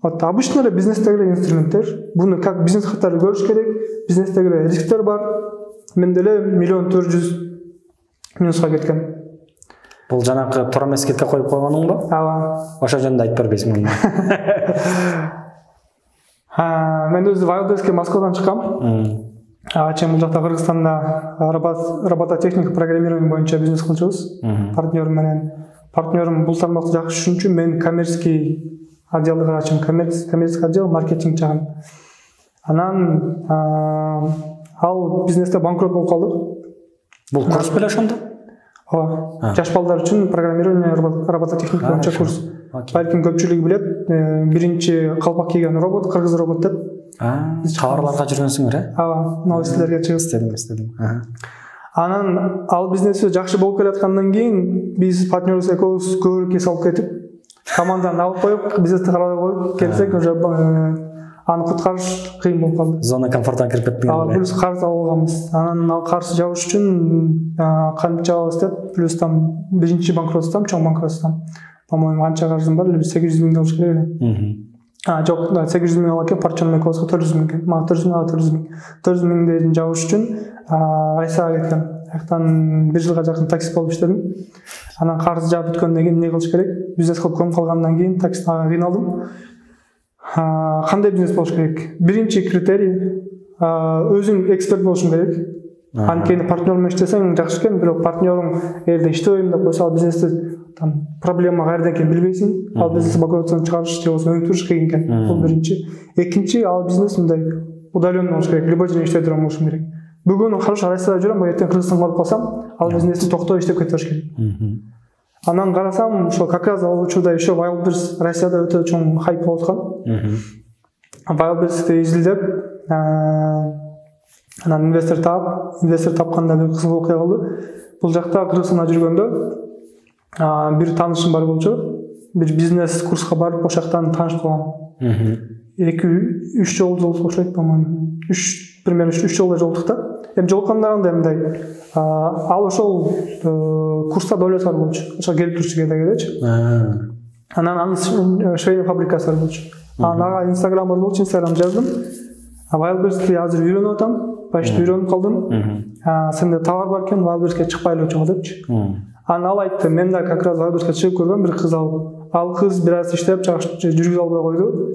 [SPEAKER 3] Вот обычно эле бизнестеги инструменттер, буну как бизнес катары көрүш керек, бизнестеги рисктер бар. Менде эле 1,4 миллион минуска кеткен.
[SPEAKER 1] Бул жанакы туура эмескетке коюп койгонуңбу?
[SPEAKER 3] Ооба.
[SPEAKER 1] Ошо жөнүндө айтып бербейсиңби?
[SPEAKER 3] Мен өзү Wildberries'ке Москвадан чыккам. Бул жакта Кыргызстанда робототехника программирование боюнча бизнес кылчубуз. Партнерим менен. Партнерим бул тармакты жакшы түшүнчү, мен коммерческий отделды карачым, коммерческий отдел, маркетинг жагын. Анан ал бизнесте банкрот болуп калды.
[SPEAKER 1] Бул курс беле ошондо?
[SPEAKER 3] Ооба. Жаш балдар үчүн программирование, робототехника боюнча курс. Балким көпчүлүгү билет, биринчи калпак кийген робот, кыргыз робот деп.
[SPEAKER 1] Кабарларга жүргөнсүңөр,
[SPEAKER 3] Ооба, новостилерге чыгып
[SPEAKER 1] эстедим.
[SPEAKER 3] Анан ал бизнеси жакшы болуп келаткандан кийин биз партнерибиз экөөбүз көбүрөөк эс алып кетип, команданы алып коюп, бизнести карабай коюп келсек, уже аны куткарыш кыйын болуп калды.
[SPEAKER 1] Зона комфорттан кирип кеттиңер.
[SPEAKER 3] Плюс карыз алганбыз. Анан ал карызды жабыш үчүн кантип жабабыз деп, плюс там биринчи банкротством, чоң банкротством. По-моему, анча карызым бар, 800 миң болуш керек эле. Жок, 800 миң алып келип, партнерим экөөбүзгө 400 миң. Мага 400 миңден жабыш үчүн Россияга кеткен. Аяктан 1 жылга жакын таксист болуп иштедим. Анан карыз жаап бүткөндөн кийин эмне кылыш керек? Бизнес кылып көмүп калгандан кийин таксистке кыйналдым. Кандай бизнес болуш керек? Биринчи критерий өзүң эксперт болушуң керек. Анткени партнер менен иштесең жакшы экен, бирок партнерың эгерде иштебейм деп койсо, ал бизнесте там проблема каерден экенин билбейсиң. Ал бизнес банкротстводан чыгарыш же болбосо өңтүрүш кыйын экен. Бул биринчи. Экинчи, ал бизнес мындай удаленно болуш керек, любой жерде иштей турган болушум керек. Бүгүн хорошо Россияда жүрөм, эртең Кыргызстанга барып калсам, ал бизнести токтой иштеп кете бериш керек. Анан карасам, ошо как раз ал учурда еще Wildberries Россияда өтө чоң хайп болуп аткан. Wildberries'ти изилдеп, анан инвестор тапканда бир кызык окуя болду. Бул жакта Кыргызстанда жүргөндө бир таанышым бар болчу. Бир бизнес курска барып, ошол жактан таанышып калгам. 2-3 жолу окшойт, по-моему. Примерно 3 жолу жолуктук да. Эми жолукканда мындай, ал ошол курста долясы бар болчу. Ошо келип турчу кедечи. Анан анын швейный фабрикасы бар болчу. Анан ага Instagram бар болчу, Instagram жаздым. Wildberries'ти азыр үйрөнүп атам, почти үйрөнүп калдым. Сенде товар бар экен, Wildberries'ке чыкпайлы чоң депчи. Анан ал айтты, мен да как раз Wildberries'ке чыгып көргөм, бир кыз алып. Ал кыз бир аз иштеп, жүргүзө албай койду.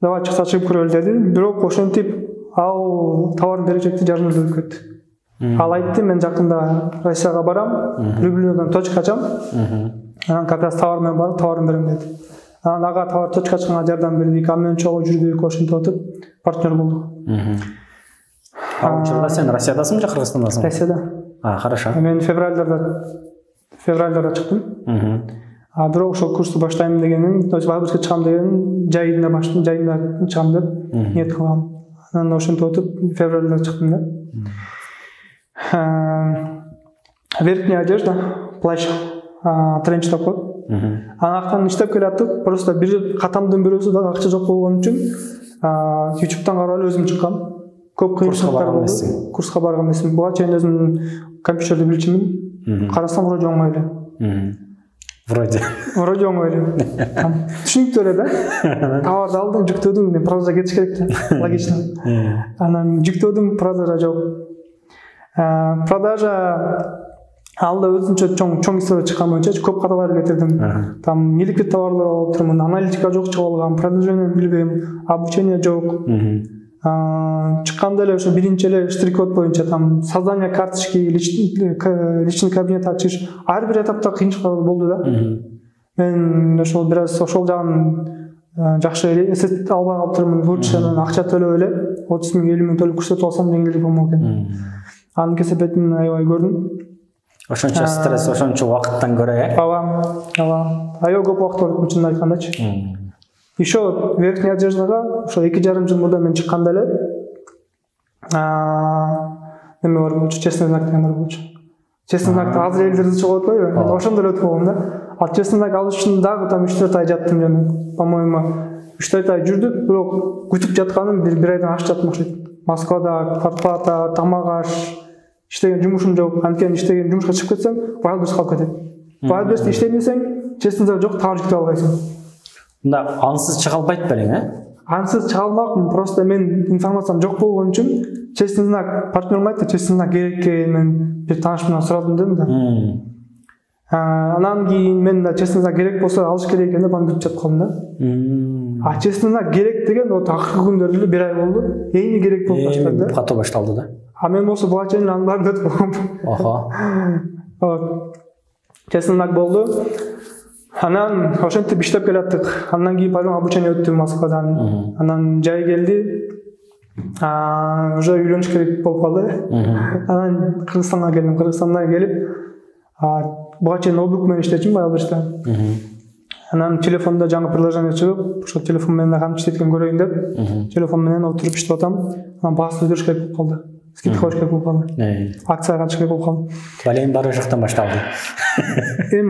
[SPEAKER 3] Давай чыкса чыгып көрөлү деди. Бирок ошентип ал товардын беречекти жарым жыл өтүп кетти. Ал айтты, мен жакында Россияга барам, Люблинадан точка ачам. Анан как раз товар менен барып, товарын берем деди. Анан ага товар точка ачканга жардам бердик, аны менен чогуу жүрдүк, ошентип атып партнер болдук.
[SPEAKER 1] Ал учурда сен Россиядасың же Кыргызстандасың?
[SPEAKER 3] Россияда.
[SPEAKER 1] Хорошо.
[SPEAKER 3] Мен февралда чыктым. Бирок ошол курсту баштайм дегенин, Wildberries'ке чыгам дегенин жайында чыгам деп ниет кылгам. Анан ошентип өтүп февралда чыктым да. Верхняя одежда, плащ, тренч деп коет. Анактан иштеп келатып, просто бир катамдын бирөөсү дагы акча жок болгон үчүн YouTube'дан карап эле өзүм чыккам. Көп кыйынчылыктар болду. Курска барган эмесмин. Буга чейин өзүм компьютерди билчүмүн. Карасам вроде оңой эле. Вроде оңой эле. Түшүнүктүү эле да. Товарды алдым, жүктөдүм, мен продажа кетиш керек да. Логично. Анан жүктөдүм, продажа жок. Продажа алда өзүнчө чоң история чыккан боюнча көп каталар кетирдим. Там неликвид товарлар алып турмун, аналитика жок чыгып алган, продвижение билбейм, обучение жок. Чыкканда эле ошо биринчи эле штрих-код боюнча там создание карточки, личный кабинет ачыш ар бир этапта кыйынчылык болду да. Мен ошол бир аз ошол жагын жакшы эсеп албай калыптырмын. Лучше акча төлөп эле 30 миң 50 миң төлөп көрсөтүп алсам деңгээлде болмок экен. Анын кесепетин аябай көрдүм.
[SPEAKER 1] Ошончо стресс, ошончо убакыттан көрө,
[SPEAKER 3] ооба. Аябай көп убакыт болуп чынын айткандачы. Еще верхняя одеждага ошо 2,5 жыл мурда мен чыкканда эле неме бар болчу, честный знак деген бар болчу. Честный знакты азыр элдерди чыгып атпайбы? Мен ошондо эле өтүп болгом да. Ал честный знак алыш үчүн дагы там 3-4 ай жаттым жана. По-моему, 3-4 ай жүрдүк, бирок күтүп жатканым бир айдан ашып жаттым окшойт. Москвада квартплата, тамак аш, иштеген жумушум жок. Анткени иштеген жумушка чыгып кетсем, Wildberries калып кетет. Wildberries'те иштемесең, честный знак жок, товар жүктөп албайсың.
[SPEAKER 1] Мында ансыз чыга албайт белең,
[SPEAKER 3] Ансыз чыга алмакмын, просто мен информациям жок болгон үчүн честный знак партнерим айтты, честный знак керек экен, мен бир тааныш менен сурадым дедим да. Анан кийин мен да честный знак керек болсо алыш керек экен деп аны күтүп жаткам да. Честный знак керек деген вот акыркы күндөрдө эле 1 ай болду. Эми керек болуп баштады.
[SPEAKER 1] Катуу башталды да.
[SPEAKER 3] Мен болсо буга чейин анын баарын өтүп болгом. Честный знак болду. Анан ошентип иштеп келаттык. Андан кийин пойдум обучение өттүм Москвадан. Анан жай келди. Уже үйлөнүш керек болуп калды. Анан Кыргызстанга келдим. Кыргызстандан келип, буга чейин ноутбук менен иштечүмүн Wildberries'те. Анан телефондо жаңы приложение чыгып, ошо телефон менен кантип иштейт экенин көрөйүн деп, телефон менен отуруп иштеп атам. Анан баасын өтүрүш керек болуп калды. Скидка коюш керек болуп калды. Акцияга катыш керек болуп калды.
[SPEAKER 1] Балем бар жактан башталды.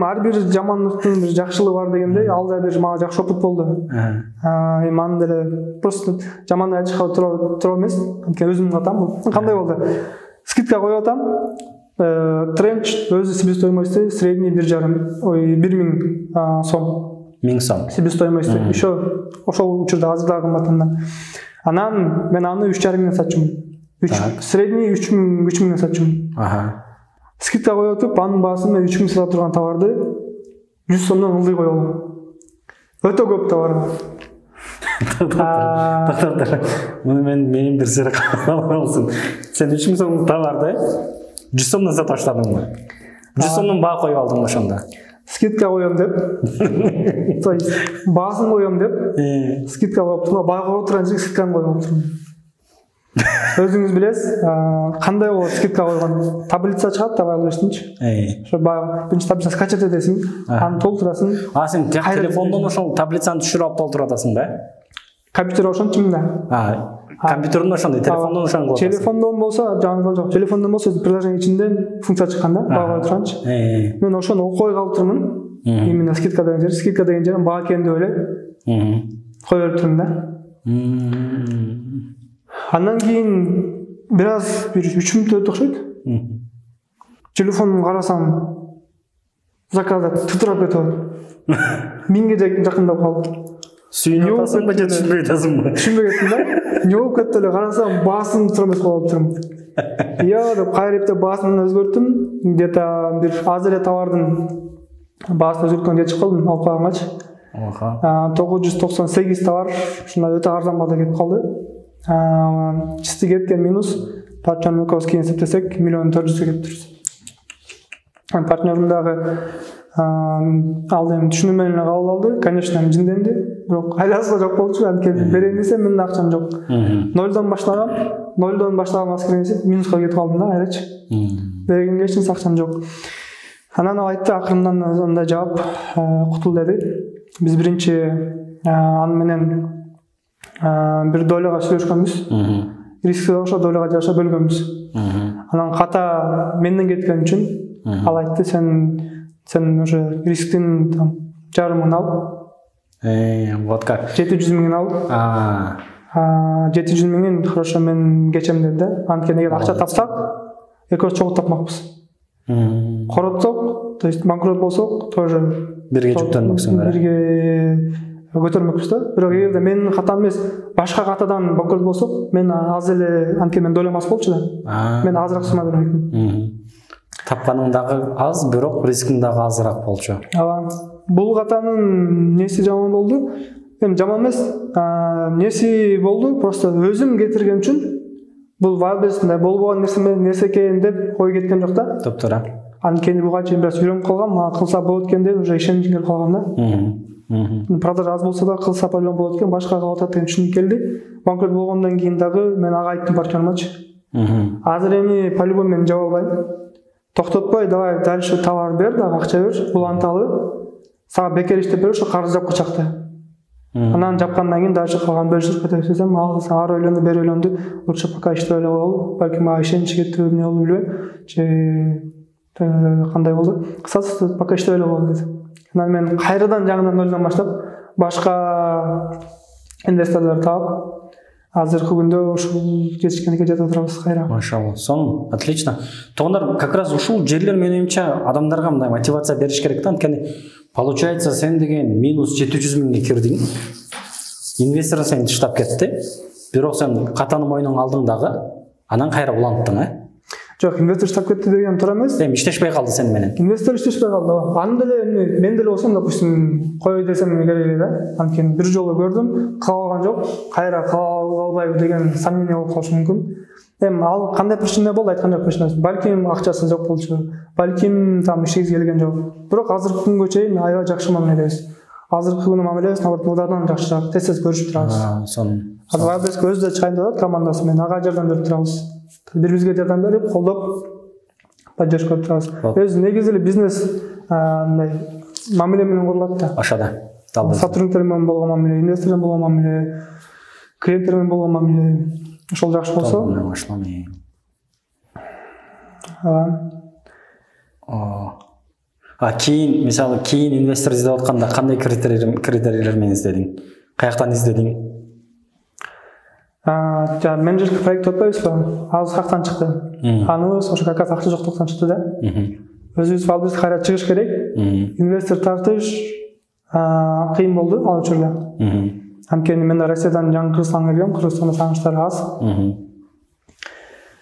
[SPEAKER 3] Ар бир жамандыктын бир жакшылыгы бар дегендей, ал да бир мага жакшы опыт болду. Аны деле просто жаман айтышка туура эмес. Анткени өзүмдүн катам бул. Кандай болду? Скидка коюп атам. Тренч өзү себестоимости средний 1,5 сом. 1000 сом. Себестоимости. Еще ошол учурда азыр дагы кымбаттандан. Анан мен аны 3,5 миңден сатчумун. Средний 3 миңден сатчумун. Скидка коюп атып, анын баасын мен 3 миң сатып турган товарды 100 сомдон ылдый коюлган. Өтө көп товар.
[SPEAKER 1] Муну менин бир сыр калсын. Сен 3 миң сомдук товарды 100 сомдон сатып баштадыңбы? 100 сомдон баа коюп алдың ошондо.
[SPEAKER 3] Скидка коем деп. То есть баасын коем деп, скидка коюп турган, баа коюп турган жерге скидканы коюп турмун. Өзүңүз билесиз, кандай болот скидка койгон? Таблица чыгат, Wildberries'тинчи. Ошо баягы биринчи таблица скачать этесиң, аны толтурасың.
[SPEAKER 1] Сен телефондон ошол таблицаны түшүрүп алып толтуруп атасың да?
[SPEAKER 3] Компьютер ошончумун да.
[SPEAKER 1] Компьютердон ошондой, телефондон ошондой болот.
[SPEAKER 3] Телефондон болсо, жаңы жок. Телефондон болсо приложение ичинде функция чыккан да, баа коюп туранчы. Мен ошону окуй калып турмун. Именно скидка деген жерин баа экен деп эле коюп берип турмун да. Андан кийин бир аз 3 мүнөт өтүп окшойт. Телефонун карасам, заказдар тытырап кетип атат. 1000ге жакындап калды.
[SPEAKER 1] Сүйүнүп атасыңбы же түшүнбөй атасыңбы?
[SPEAKER 3] Түшүнбөй кеттим да. Не болуп кетти эле, карасам баасын туура эмес болуп турмун. Деп кайрып деп баасын өзгөрттүм. Где-то бир аз эле товардын баасын өзгөрткөн кечип калдым, алып калгангачы. 998 товар ушундай өтө арзан баада кетип калды. Чисти кеткен минус партнердин экөөбүз эсептесек 1,4 миллион кетип тур. Партнерим дагы ал эми түшүнүү менен кабыл алды. Конечно, жинденди, бирок айласы жок болчу. Анткени берейин десем, менин акчам жок. Нолдон баштаган аскеринесип минуска кетип калдым да, айрачы. Бергенге эч акчам жок. Анан ал айтты, акырындан андай жаап, кутул деди. Биз биринчи аны менен бир долага сүйлөшкөнбүз. Рискти ошо долага жараша бөлгөнбүз. Анан ката менден кеткен үчүн ал айтты, сен уже рисктин миң ал.
[SPEAKER 1] Вот как.
[SPEAKER 3] 700 миң ал. 700 миңин хорошо мен кечем дедим да. Анткени эгер акча тапсак, экөөбүз чогуу тапмакпыз. Коротсок, то есть банкрот болсок, тоже
[SPEAKER 1] бирге жүктөнмөксүңөр.
[SPEAKER 3] Бирге көтөрмөкпүз да. Бирок эгерде менин катам эмес, башка катадан банкрот болсок, мен аз эле анткени мен дойломас болчу да. Мен азыраак сумма бермекмин.
[SPEAKER 1] Тапканың дагы аз, бирок рискиң дагы азыраак болчу.
[SPEAKER 3] Бул катанын неси жаман болду. Эми жаман эмес, неси болду, просто өзүм кетирген үчүн бул Wildberries'те болбогон нерсе экен деп кой кеткен жок да.
[SPEAKER 1] Топтора.
[SPEAKER 3] Анткени буга чейин бир үйрөнүп калгам, мага кылса болот экен деп уже ишеничим келип калган да. Продажа аз болсо да кылса по-любому болот экен, башка кылып атат деген түшүнүк келди. Банкрот болгондон кийин дагы мен ага айттым партнерымачы. Азыр эми по-любому мен жаба албайм. Токтотпой, давай дальше товар бер, дагы акча бер, уланталы. Сага бекер иштеп берип, ошо карыз жапкы чакты. Анан жапкандан кийин дальше калган бөлүшүп кетебиз десем, ал ары ойлонду, бери ойлонду. Лучше пока иштеп эле коелу. Балким мага ишенич кетти, эмне болду билбейм. Же кандай болду? Кысасы пока иштеп эле коелу деди. Анан мен кайрадан жаңыдан нолдон баштап, башка инвесторлор таап, азыркы күндө ушул жетишкенге жете турабыз кайра.
[SPEAKER 1] Машалла. Сонун, отлично. Тогондар как раз ушул жерлер менимче адамдарга мындай мотивация бериш керек да. Анткени получается сен деген минус 700 миңге кирдиң. Инвестор сени таштап кетти. Бирок сен катаны мойнуңа алдың дагы, анан кайра уланттың,
[SPEAKER 3] Жок, инвестор таштап кетти деген туура эмес.
[SPEAKER 1] Эми иштешпей калды сен менен.
[SPEAKER 3] Инвестор иштешпей калды. Аны деле мен деле болсом, допустим, кой десем керек да. Анткени бир жолу көрдүм, кала алган жок. Кайра кала албайбы деген сомнение болуп калышы мүмкүн. Эми ал кандай причина болду айткан жок причинасы. Балким акчасы жок болчу. Балким там ишиңиз келген жок. Бирок азыркы күнгө чейин аябай жакшы мамиледебиз. Азыркы күнү мамилебиз наоборот мурдадан жакшыраак. Тез көрүшүп турабыз.
[SPEAKER 1] Сонун.
[SPEAKER 3] Азыр Wildberries өзү да чыгайын деп атат командасы менен. Ага жардам берип турабыз. Бири-бирибизге жардам берип, колдоп, поддержка берип турабыз. Өзү негизи эле бизнес мындай мамиле менен курулат да.
[SPEAKER 1] Ошода.
[SPEAKER 3] Сотрудниктер менен болгон мамиле, инвестор менен болгон мамиле, клиенттер менен болгон мамиле. Ошол жакшы болсо.
[SPEAKER 1] Кийин, мисалы, инвестор издеп атканда кандай критерийлер менен издедиң? Каяктан издедиң?
[SPEAKER 3] Менеджерлик проект отпайбызбы? Ал жактан чыкты. Аныбыз ошо как раз акча жоктуктан чыкты да. Өзүбүз Wildberries кайра чыгыш керек. Инвестор тартыш кыйын болду ал учурда. Анткени мен Россиядан жаңы Кыргызстанга келгем, Кыргызстанда сагынычтар аз.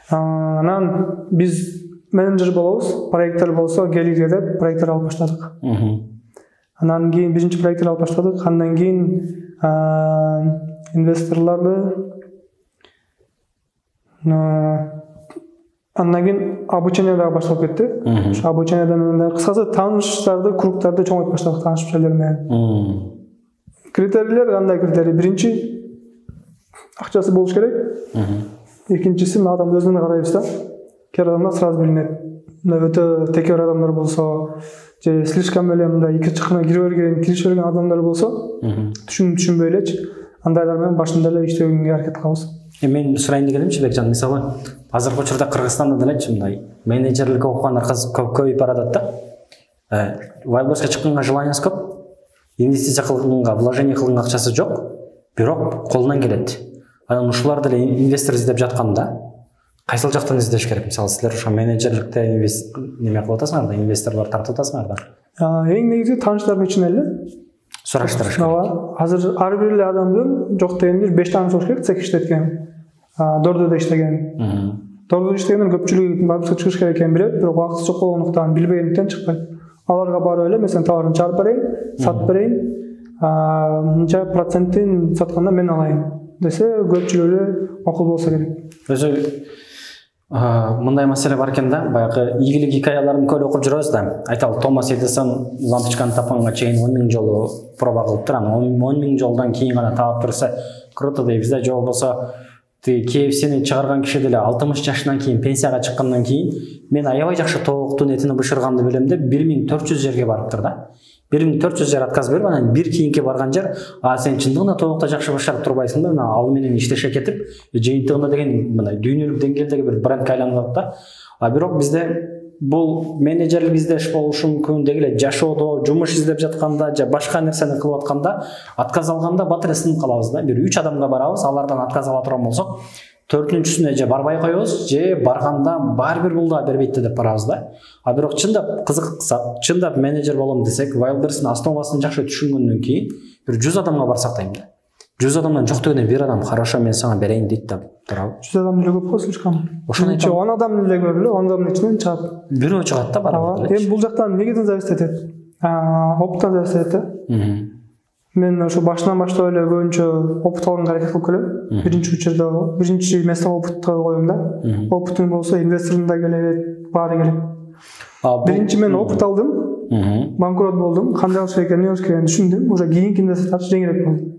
[SPEAKER 3] Анан биз менеджер болобуз, проекттер болсо келгиле деп проекттер алып баштадык. Анан кийин биринчи проекттер алып баштадык, андан кийин инвесторларды андан кийин обучение дагы башталып кетти. Ошо обучениеде менен кыскасы тааныштарды, кругтарды чоңойтуп баштадык тааныш мүчөлөр менен. Критерийлер кандай критерий? Биринчи акчасы болуш керек. Экинчиси адам өзүнө карайбыз да. Кер адамдар сразу билинет. Өтө текер адамдар болсо, же слишком эле мындай эки чыкына кирише берген адамдар болсо, түшүнбөй элечи, андайлар менен башында эле иштегенге аракет кылабыз.
[SPEAKER 1] Мен сурайын дегенимчи, Бекжан, мисалы, азыркы учурда Кыргызстанда делечи мындай менеджерлик окуган аркасы көбөйүп баратат да. Wildberries'ке чыкканга желаниясы көп, инвестиция кылганга, вложение кылганга акчасы жок, бирок колунан келет. Анан ушулар деле инвестор издеп жатканда, кайсыл жактан издеш керек? Мисалы, силер ошо менеджерликте неме кылып атасыңар да, инвесторлор тартып атасыңар да.
[SPEAKER 3] Эң негизи тааныштардын ичинен эле
[SPEAKER 1] сураштырыш керек.
[SPEAKER 3] Азыр ар бир эле адамдын жок дегенде 5 тааныш болуш керек, цех иштеткен, Дордода иштеген. Дордода иштегендер көпчүлүгү Wildberries'ке чыгыш керек экенин билет, бирок убактысы жок болгондуктан билбегендиктен чыкпайт. Аларга барып эле, мен товарын чыгарып берейин, сатып берейин, мынча процентин сатканда мен алайын десе, көпчүлүк эле макул болсо керек.
[SPEAKER 1] Өзү мындай маселе бар экен да, баягы ийгилик хикаяларын көп окуп жүрөбүз да. Айталы, Томас Эдисон лампочканы тапканга чейин 10 000 жолу проба кылыптыр, анан 10 000 жолдан кийин гана таап турса, круто дейбиз да. Же болбосо KFC'ни чыгарган киши деле 60 жашынан кийин пенсияга чыккандан кийин мен аябай жакшы тооктун этини бышырганды билем деп 1400 жерге барыптыр да. 1400 жер отказ берип, анан бир кийинки барган жер, сен чындыгында тоокто жакшы бышырып турбайсың да, ал менен иштеше кетип, жыйынтыгында деген мындай дүйнөлүк деңгээлдеги бир брендке айланып атат да. Бирок бизде бул менеджерлик издеш болушу мүмкүн, деги эле жашоодо, жумуш издеп жатканда же башка нерсени кылып атканда отказ алганда батыр сынып калабыз да. Бир 3 адамга барабыз, алардан отказ ала турган болсок, төртүнчүсүнө же барбай коебуз, же барганда баары бир бул да бербейт деп барабыз да. А бирок чындап кызыкса, чындап менеджер болом десек, Wildberries'in основасын жакшы түшүнгөндөн кийин бир 100 адамга барсак дейм да. 100 адамдан жок дегенде бир адам хорошо мен сага берейин дейт да турабы.
[SPEAKER 3] 100 адам деле көп го слишком. Ошону 10 адам деле көп эле, 10 адамдын ичинен чыгат.
[SPEAKER 1] Бирөө чыгат да барабы.
[SPEAKER 3] Эми бул жактан эмнеден зависит этет? Опыттан зависит этет да. Мен ошо башынан баштап эле көбүнчө опыт алганга аракет кылып келем. Биринчи учурда, биринчи месте опытка коем да. Опытың болсо инвестордун да келет, баары келет. Биринчи мен опыт алдым. Банкрот болдум. Кандай кылыш керек экенин түшүндүм. Уже кийинки инвестор жеңилирээк болду.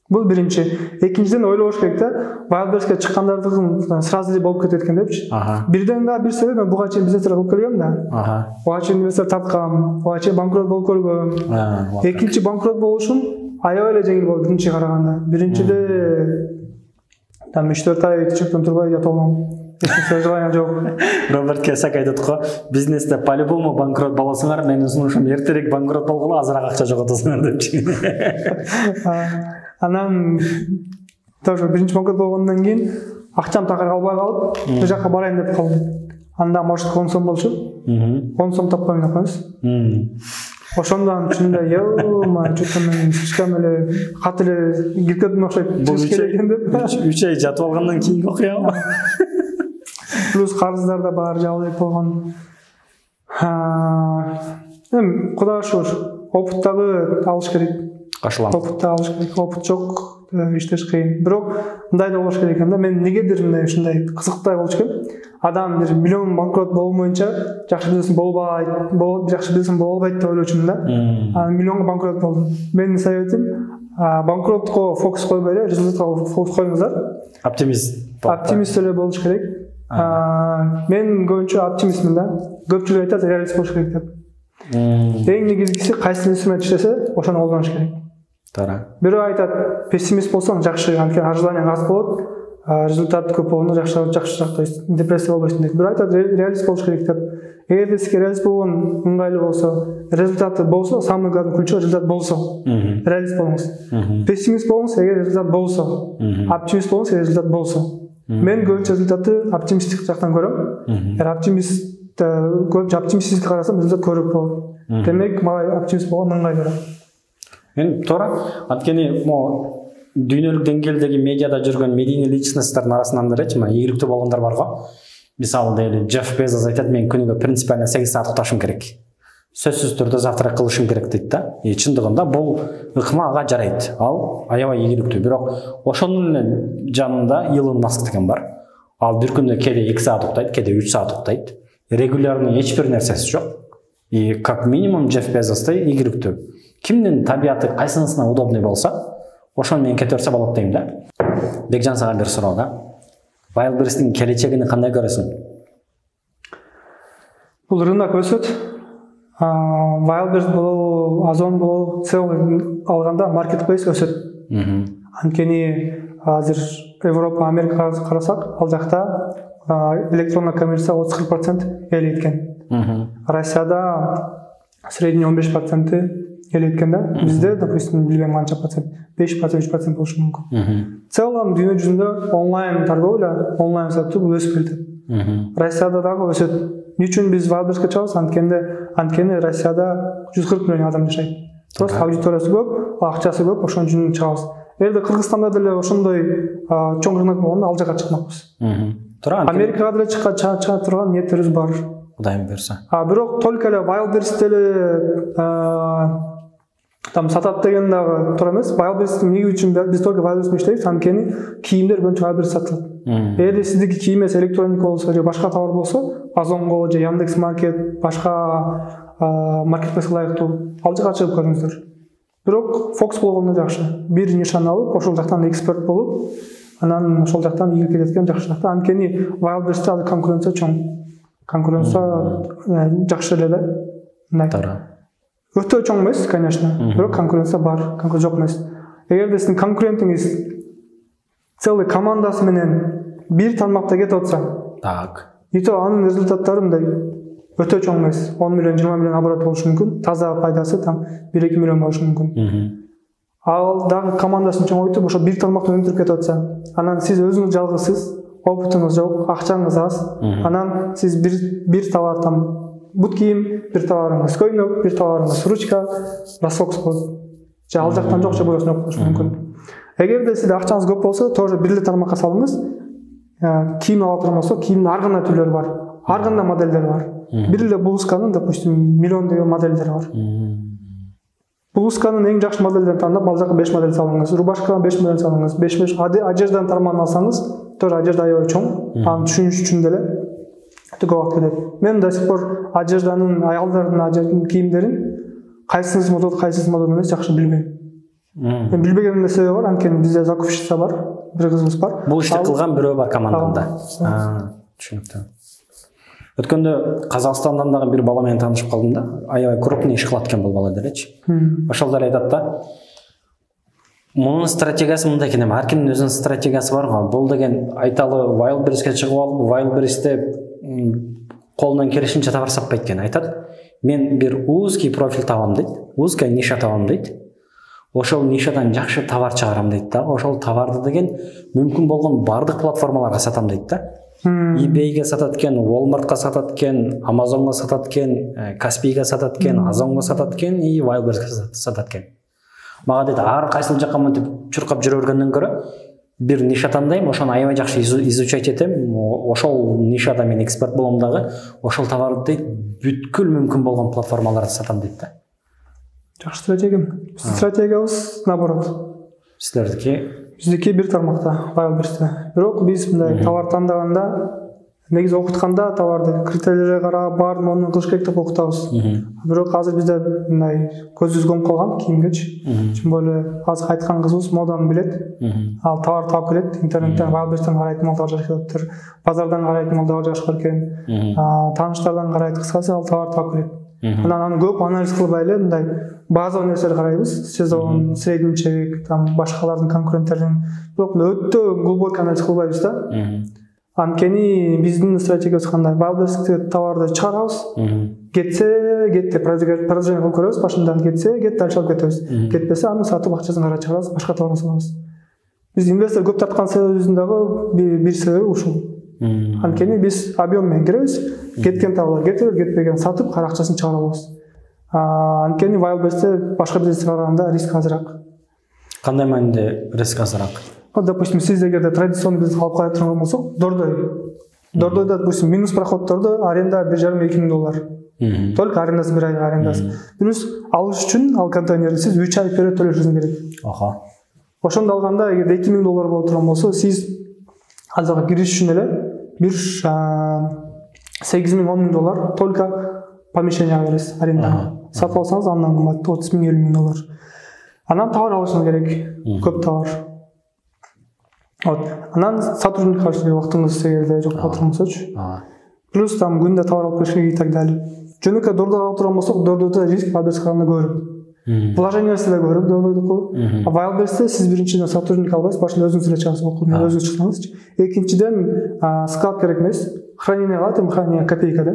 [SPEAKER 3] Бул биринчи. Экинчиден ойлош керек да, Wildberries'ке чыккандардын сразу эле болуп кетет экен депчи. Бирден да бир себеп мен буга чейин бизнестер кылып келгем да. Буга чейин инвестор тапкам, буга чейин банкрот болуп көргөм. Экинчи банкрот болушум аябай эле жеңил болду биринчиге караганда. Биринчиде там 3-4 ай чектен турбай жатып алгам. Желание жок.
[SPEAKER 1] Роберт Кийосаки айтат го, бизнесте по-любому банкрот болосуңар, менин сунушум эртерээк банкрот болгулу, азыраак акча жоготосуңар депчи. Анан тоже биринчи банкрот болгондон кийин акчам такыр калбай калып, бул жака барайын деп калдым. Анда может 10 сом болчу. 10 сом таппайм деп коебуз. Ошондон чында елма чөтөмөн слишком эле кат эле киркөдүн окшойт. Бул экен деп 3 ай жатып алгандан кийинки окуя.
[SPEAKER 3] Плюс карыздар да баары жабылып болгон. Эми Кудайга шүгүр, опыт дагы алыш керек.
[SPEAKER 1] Кашылам.
[SPEAKER 3] Опыт алыш керек, опыт жок, иштеш кыйын. Бирок мындай да болуш керек экен да, мен негедир мындай ушундай кызыктай болчу экен. Адам бир миллион банкрот болмоюнча жакшы бизнес болбойт, жакшы бизнес боло албайт деп ойлочумун да. Анан миллионго банкрот болдум. Менин советим банкротко фокус койбой эле, результатка фокус коюңуздар. Оптимист эле болуш керек. Мен көбүнчө оптимистмин да. Көпчүлүк айтат реалист болуш керек деп. Эң негизгиси кайсы инструмент иштесе, ошону колдонуш керек.
[SPEAKER 1] Туура.
[SPEAKER 3] Бирөө айтат, пессимист болсоң жакшы, анткени ожиданиең аз болот, результат көп болгондо жакшы жактайсың, депрессия болбойсуң дейт. Бирөө айтат, реалист болуш керек деп. Эгерде сизге реалист болгон ыңгайлуу болсо, результаты болсо, самый главный ключевой результат болсо, реалист болуңуз. Пессимист болуңуз, эгер результат болсо, оптимист болуңуз, эгер результат болсо. Мен көбүнчө результатты оптимисттик жактан көрөм. Көп оптимистик карасам результат көбүрөөк болот. Демек, мага оптимист болгон ыңгайлуу.
[SPEAKER 1] Мен туура, анткени могу дүйнөлүк деңгээлдеги медиада жүргөн медийный личносттордун арасынан элечи, ийгиликтүү болгондор бар го. Мисалы деле Джефф Безос айтат, мен күнүгө принципиально 8 саат укташым керек. Сөзсүз түрдө завтрак кылышым керек дейт да. Чындыгында бул ыкма ага жарайт. Ал аябай ийгиликтүү. Бирок ошонун эле жанында Илон Маск деген бар. Ал бир күндө кээде 2 саат уктайт, кээде 3 саат уктайт. Регулярный эч бир нерсеси жок. И как минимум Джефф Безостой ийгиликтүү. Кимдин табияты кайсынысына удобный болсо, ошону менен кете берсе болот дейм да. Бекжан сага бир суроо да. Wildberries'in келечегин кандай көрөсүң?
[SPEAKER 3] Бул рынок өсөт. Wildberries болобу, Озон болобу, цел алганда marketplace өсөт. Анткени азыр Европа, Америка карасак, ал жакта электрондук коммерция 30-40% эл эткен. Россияда средний 15% эл эткен да. Бизде, допустим, билбейм канча процент, 5%, 3% болушу мүмкүн. В целом дүйнө жүзүндө онлайн торговля, онлайн сатуу бул өсүп келет. Россияда дагы өсөт. Эмне үчүн биз Wildberries'ке чыгабыз? Анткени Россияда 140 миллион адам жашайт. Просто аудиториясы көп, акчасы көп, ошон үчүн чыгабыз. Эгерде Кыргызстанда деле ошондой чоң рынок болгондо ал жака чыкмакпыз. Америкага деле чыга турган ниеттерибиз бар.
[SPEAKER 1] Кудайым буйрса.
[SPEAKER 3] Бирок только эле Wildberries деле там сатат деген дагы туура эмес. Wildberries эмне үчүн биз только Wildberries иштейбиз? Анткени кийимдер көбүнчө Wildberries сатылат. Эгерде сиздики кийим эмес, электроника болсо же башка товар болсо, Озонго же Яндекс.Маркет, башка маркетплейске ылайыктуу ал жака чыгып көрүңүздөр. Бирок фокус болгондо жакшы. Бир нишаны алып, ошол жактан эксперт болуп, анан ошол жактан ийгилик кеткен жакшы жакта. Анткени Wildberries'те азыр конкуренция чоң. Конкуренция жакшы эле. Туура. Өтө чоң эмес, конечно, бирок конкуренция бар, конкуренция жок эмес. Эгерде сиздин конкурентиңиз целый командасы менен бир тармакта кетип атса,
[SPEAKER 1] так.
[SPEAKER 3] И то анын результаттары мындай өтө чоң эмес, 10 миллион 20 миллион оборот болушу мүмкүн, таза пайдасы там 1-2 миллион болушу мүмкүн. Ал дагы командасын чоңойтуп ошо бир тармакты өндүрүп кетип атса, анан сиз өзүңүз жалгызсыз, опытыңыз жок, акчаңыз аз, анан сиз бир товар там бут кийим, бир товарыңыз көйнөк, бир товарыңыз ручка, расход болот. Же ал жактан жок, же бул жактан болушу мүмкүн. Эгерде сизде акчаңыз көп болсо, тоже бир эле тармакка салыңыз. Кийим ала турган болсо, кийимдин ар кандай түрлөрү бар, ар кандай модельдери бар. Бир эле блузканын, допустим, миллиондогон модельдери бар. Блузканын эң жакшы модельдерин тандап, ал жака 5 модель салыңыз. Рубашкага 5 модель салыңыз. 5 одежданын тармагын алсаңыз, тоже одежда аябай чоң. Аны түшүнүш үчүн деле өтө көп убакыт кетет. Мен до сих пор одежданын, аялдардын кийимдерин кайсысы модел эмес жакшы билбейм. Мен билбегениmin себеби бар, анткени бизде закупщица бар, бир кызыбыз бар.
[SPEAKER 1] Бул ишти кылган бирөө бар командамда. Түшүнүктүү. Өткөндө Казакстандан дагы бир бала менен таанышып калдым да, аябай крупный иш кылат экен бул бала делечи. Ошол деле айтат да, мунун стратегиясы мындай экен, ар кимдин өзүнүн стратегиясы бар го. Бул деген айталы Wildberries'ке чыгып алып, Wildberries'те колунан келишинче товар сатпайт экен. Айтат, мен бир узкий профиль табам дейт, узкая ниша табам дейт. Ошол нишадан жакшы товар чыгарам дейт да. Ошол товарды деген мүмкүн болгон бардык платформаларга сатам дейт да. eBay'ге сатат экен, Walmart'ка сатат экен, Amazon'га сатат экен, Caspy'га сатат экен, Озонго сатат экен и Wildberries'ке сатат экен. Мага дейт, ар кайсыл жакка мынтип чуркап жүрө бергенден көрө бир ниша тандайм, ошону аябай жакшы изучать этем, ошол нишада мен эксперт болом дагы, ошол товарды дейт бүткүл мүмкүн болгон платформаларда сатам дейт да.
[SPEAKER 3] Жакшы стратегия. Стратегиябыз наоборот. Биздики бир тармакта, Wildberries'те. Бирок биз мындай товар тандаганда, негизи окутканда товарды критерийлерге карап, баарын мону кылыш керек деп окутабыз. Бирок азыр бизде мындай көзүбүз көмүп калган кийимгечи. Чын эле азыр айткан кызыбыз моданы билет. Ал товар таап келет, интернеттен Wildberries'тен карайт, мол товар жакшы келиптир. Базардан карайт, мол товар жакшы экен. Тааныштардан карайт, кыскасы ал товар таап келет. Анан аны көп анализ кылбай эле мындай базовый нерселерди карайбыз. Сезон, средний чек, там башкалардын конкуренттердин. Бирок өтө глубокий анализ кылбайбыз да. Анткени биздин стратегиябыз кандай? Wildberries'те товарды чыгарабыз. Кетти, продажение кылып көрөбүз, башында кетсе, дальше алып кетебиз. Кетпесе аны сатып акчасын кайра чыгарабыз, башка товарга салабыз. Биз инвестор көп тарткан себебибиздин дагы бир себеби ушул. Анткени биз объем менен киребиз, кеткен товарлар кетирип, кетпеген сатып, кайра акчасын чыгара алабыз. Анткени Wildberries'те башка бизнеске караганда риск азыраак.
[SPEAKER 1] Кандай мааниде риск азыраак?
[SPEAKER 3] Допустим, сиз эгерде традиционный бизнес алып кая турган болсок, Дордойдо, допустим, минус проходтордо аренда 1,5-2 миң доллар. Только арендасы бир айга арендасы. Плюс алыш үчүн ал контейнерди сиз 3 ай вперед төлөшүңүз керек. Ошондо алганда эгерде 2 миң доллар болуп турган болсо, сиз ал жака кириш үчүн эле бир 8 миң 10 миң доллар только помещенияга бересиз, арендага. Сатып алсаңыз андан кымбат 30 миң 50 миң доллар. Анан товар алышыңыз керек, көп товар. Анан сотрудник каршы убактыңыз эгерде жок болуп турган болсочу. Плюс там күндө товар алып келиш керек и так далее. Жөнөкөй Дордойдо алып турган болсок, Дордойдо риск Wildberries'ке караганда көбүрөөк. Вложениясы да көбүрөөк Дордойдоку. Wildberries'те сиз биринчиден сотрудник албайсыз, башында өзүңүз эле чыгасыз, өзүңүз чыксаңызчы. Экинчиден склад керек эмес, хранение калат, эми хранение копейка да.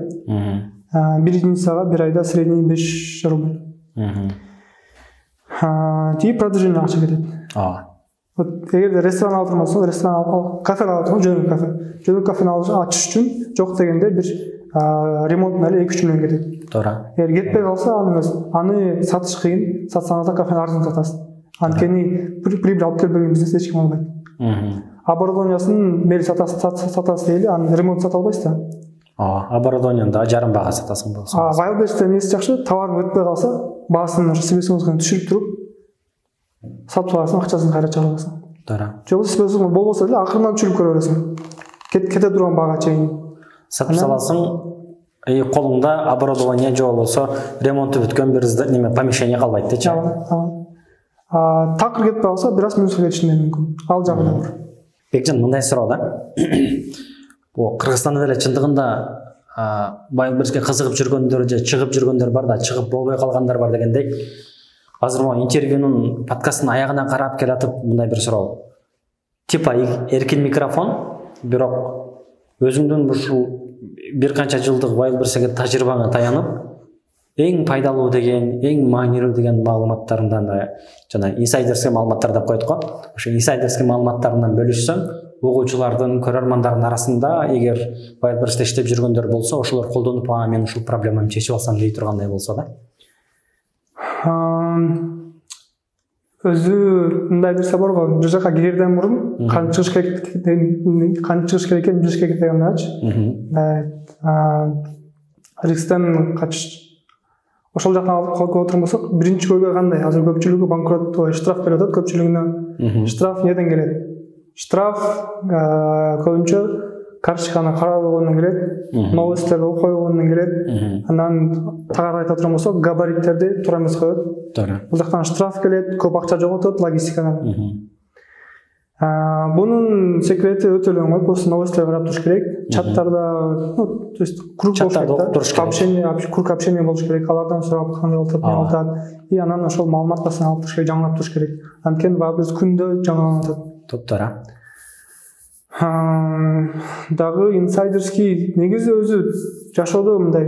[SPEAKER 3] Бир единицага бир айда средний 5 рубль. Ти продажение акча кетет. Эгерде ресторан алып турган болсо, ресторан алып, кафе алып турган, жөнөкөй кафе. Жөнөкөй кафени ачыш үчүн жок дегенде бир ремонтуна эле 2-3 миллион кетет. Туура. Эгер кетпей калса, аны сатыш кыйын, сатсаңыз да кафени арзан сатасыз. Анткени прибыль алып келбеген бизнес эч ким албайт. Оборудованиясын мели сатасыз дейли, аны ремонт сата албайсыз да.
[SPEAKER 1] Оборудованияны да жарым бага сатасың болсо.
[SPEAKER 3] Wildberries'те эмеси жакшы, товарың өтпөй калса, баасын себесиңизге түшүрүп туруп сатып аласың, акчасын кайра чыгара аласың. Туура. Жок себесиң болбосо эле акырынан түшүрүп көрө бересиң. Кете турган бага чейин.
[SPEAKER 1] Сатып саласың, колуңда оборудование же болбосо ремонту бүткөн бир неме помещение калбайт дечи.
[SPEAKER 3] Такыр кетпей калса, бир аз минусқа кетиши мүмкүн. Ал жагы да бар.
[SPEAKER 1] Бекжан, мындай суроо да. Кыргызстанда деле чындыгында Wildberries'ке кызыгып жүргөндөр же чыгып жүргөндөр бар да, чыгып болбой калгандар бар дегендей. Азыр могу интервьюнун подкасттын аягына карап келатып мындай бир суроо. Типа эркин микрофон, бирок өзүңдүн ушул бир канча жылдык Wildberries'e тажрыйбаңа таянып, эң пайдалуу деген, эң маанилүү деген маалыматтарыңдан да жана инсайдерский маалыматтар деп коет го. Ошо инсайдерский маалыматтарыңдан бөлүшсөң, окуучулардын, көрөрмандардын арасында эгер Wildberries'те иштеп жүргөндөр болсо, ошолор колдонуп, мен ушул проблемамды чечип алсам дей тургандай болсо да.
[SPEAKER 3] Өзү мындай нерсе бар го, бир жака кирерден мурун кантип чыгыш керек экенин билиш керек дегендачы. Рисктен качыш. Ошол жактан алып калып отурмасак, биринчи көйгөй кандай? Азыр көпчүлүгү банкрот, штраф берип атат көпчүлүгүнө. Штраф неден келет? Штраф көбүнчө карточканы карап койгондон келет, новостьтерди окуй койгондон келет. Андан тагар айта турган болсок, габариттерди туура эмес коет. Туура. Бул жактан штраф келет, көп акча жоготот логистикадан. Бунун секрети өтө эле оңой, просто новостьтерди карап туруш керек. Чаттарда, то есть круг болуш керек. Общение, круг общения болуш керек. Алардан сурап кандай болуп атат, эмне болуп атат. И анан ошол маалыматтарын алып туруш керек, жаңылап туруш керек. Анткени биз күндө жаңыланып атат.
[SPEAKER 1] Топтора.
[SPEAKER 3] Дагы инсайдерский негизи өзү жашоодо мындай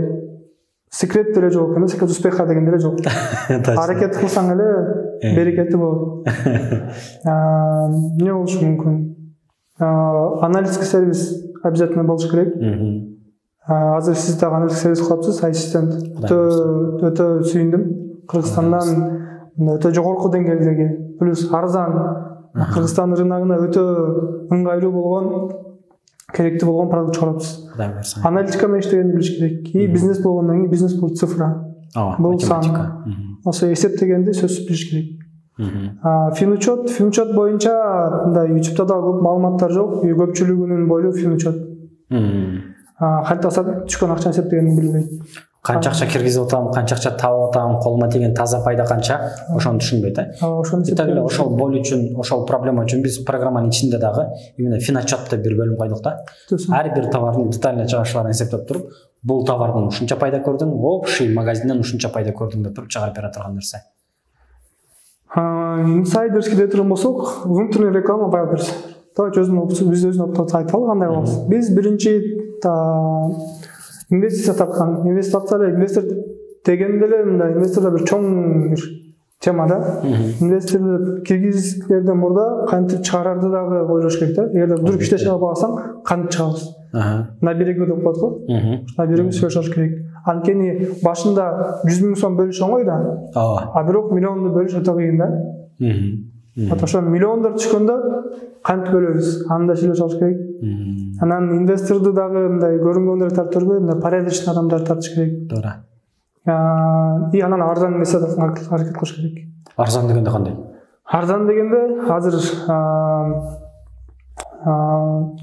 [SPEAKER 3] секрет деле жок экен, секрет успеха деген деле жок. Аракет кылсаң эле берекети болот. Эмне болушу мүмкүн? Аналитик сервис обязательно болуш керек. Азыр сиз дагы аналитик сервис кылапсыз, ассистент. Өтө сүйүндүм. Кыргызстандан өтө жогорку деңгээлдеги, плюс арзан, Кыргызстан рыногуна өтө ыңгайлуу болгон, керектүү болгон продукт чыгарабыз. Аналитика менен иштегенди билиш керек. И бизнес болгондон кийин бизнес бул цифра. Бул сан. Ошо эсептегенди сөзсүз билиш керек. Финучет боюнча мындай YouTube'да да көп маалыматтар жок. Көпчүлүгүнүн бойлу финучет. Кантип түшкөн акчаны эсептегенин билбейт.
[SPEAKER 1] Канча акча киргизип атам, канча акча табып атам, колума тийген таза пайда канча, ошону түшүнбөйт, Ошону ошол бол үчүн, ошол проблема үчүн биз программанын ичинде дагы именно финотчет деп бир бөлүм койдук да. Ар бир товардын детально чыгышларын эсептеп туруп, бул товардан ушунча пайда көрдүң, общий магазинден ушунча пайда көрдүң деп туруп чыгарып бере турган нерсе.
[SPEAKER 3] Инсайдерский деп турган болсок, внутренняя реклама Wildberries. Давайте биз өзүнүн опытыбызды айталы, кандай кылабыз. Биз биринчи инвестиция тапкан, инвестор дегенде эле мындай инвестордор бир чоң бир тема да. Инвестор киргизиштерден мурда кантип чыгарарды дагы ойлош керек да. Эгерде бир киши чыгара алсаң, кантип чыгабыз? Наберегүү деп коет го. Наберегүү сөйлөш керек. Анткени башында 100 000 сом бөлүш оңой да. Бирок миллионду бөлүш өтө кыйын да. Ошо миллиондор түшкөндө кантип бөлөбүз? Аны да сүйлөшүп алыш керек. Анан инвесторду дагы мындай көрүнгөндөр тартып көрбөй, мындай порядочный адамдар тартыш керек. Туура. И анан арзан эмес аракет кылыш керек.
[SPEAKER 1] Арзан дегенде кандай?
[SPEAKER 3] Арзан дегенде азыр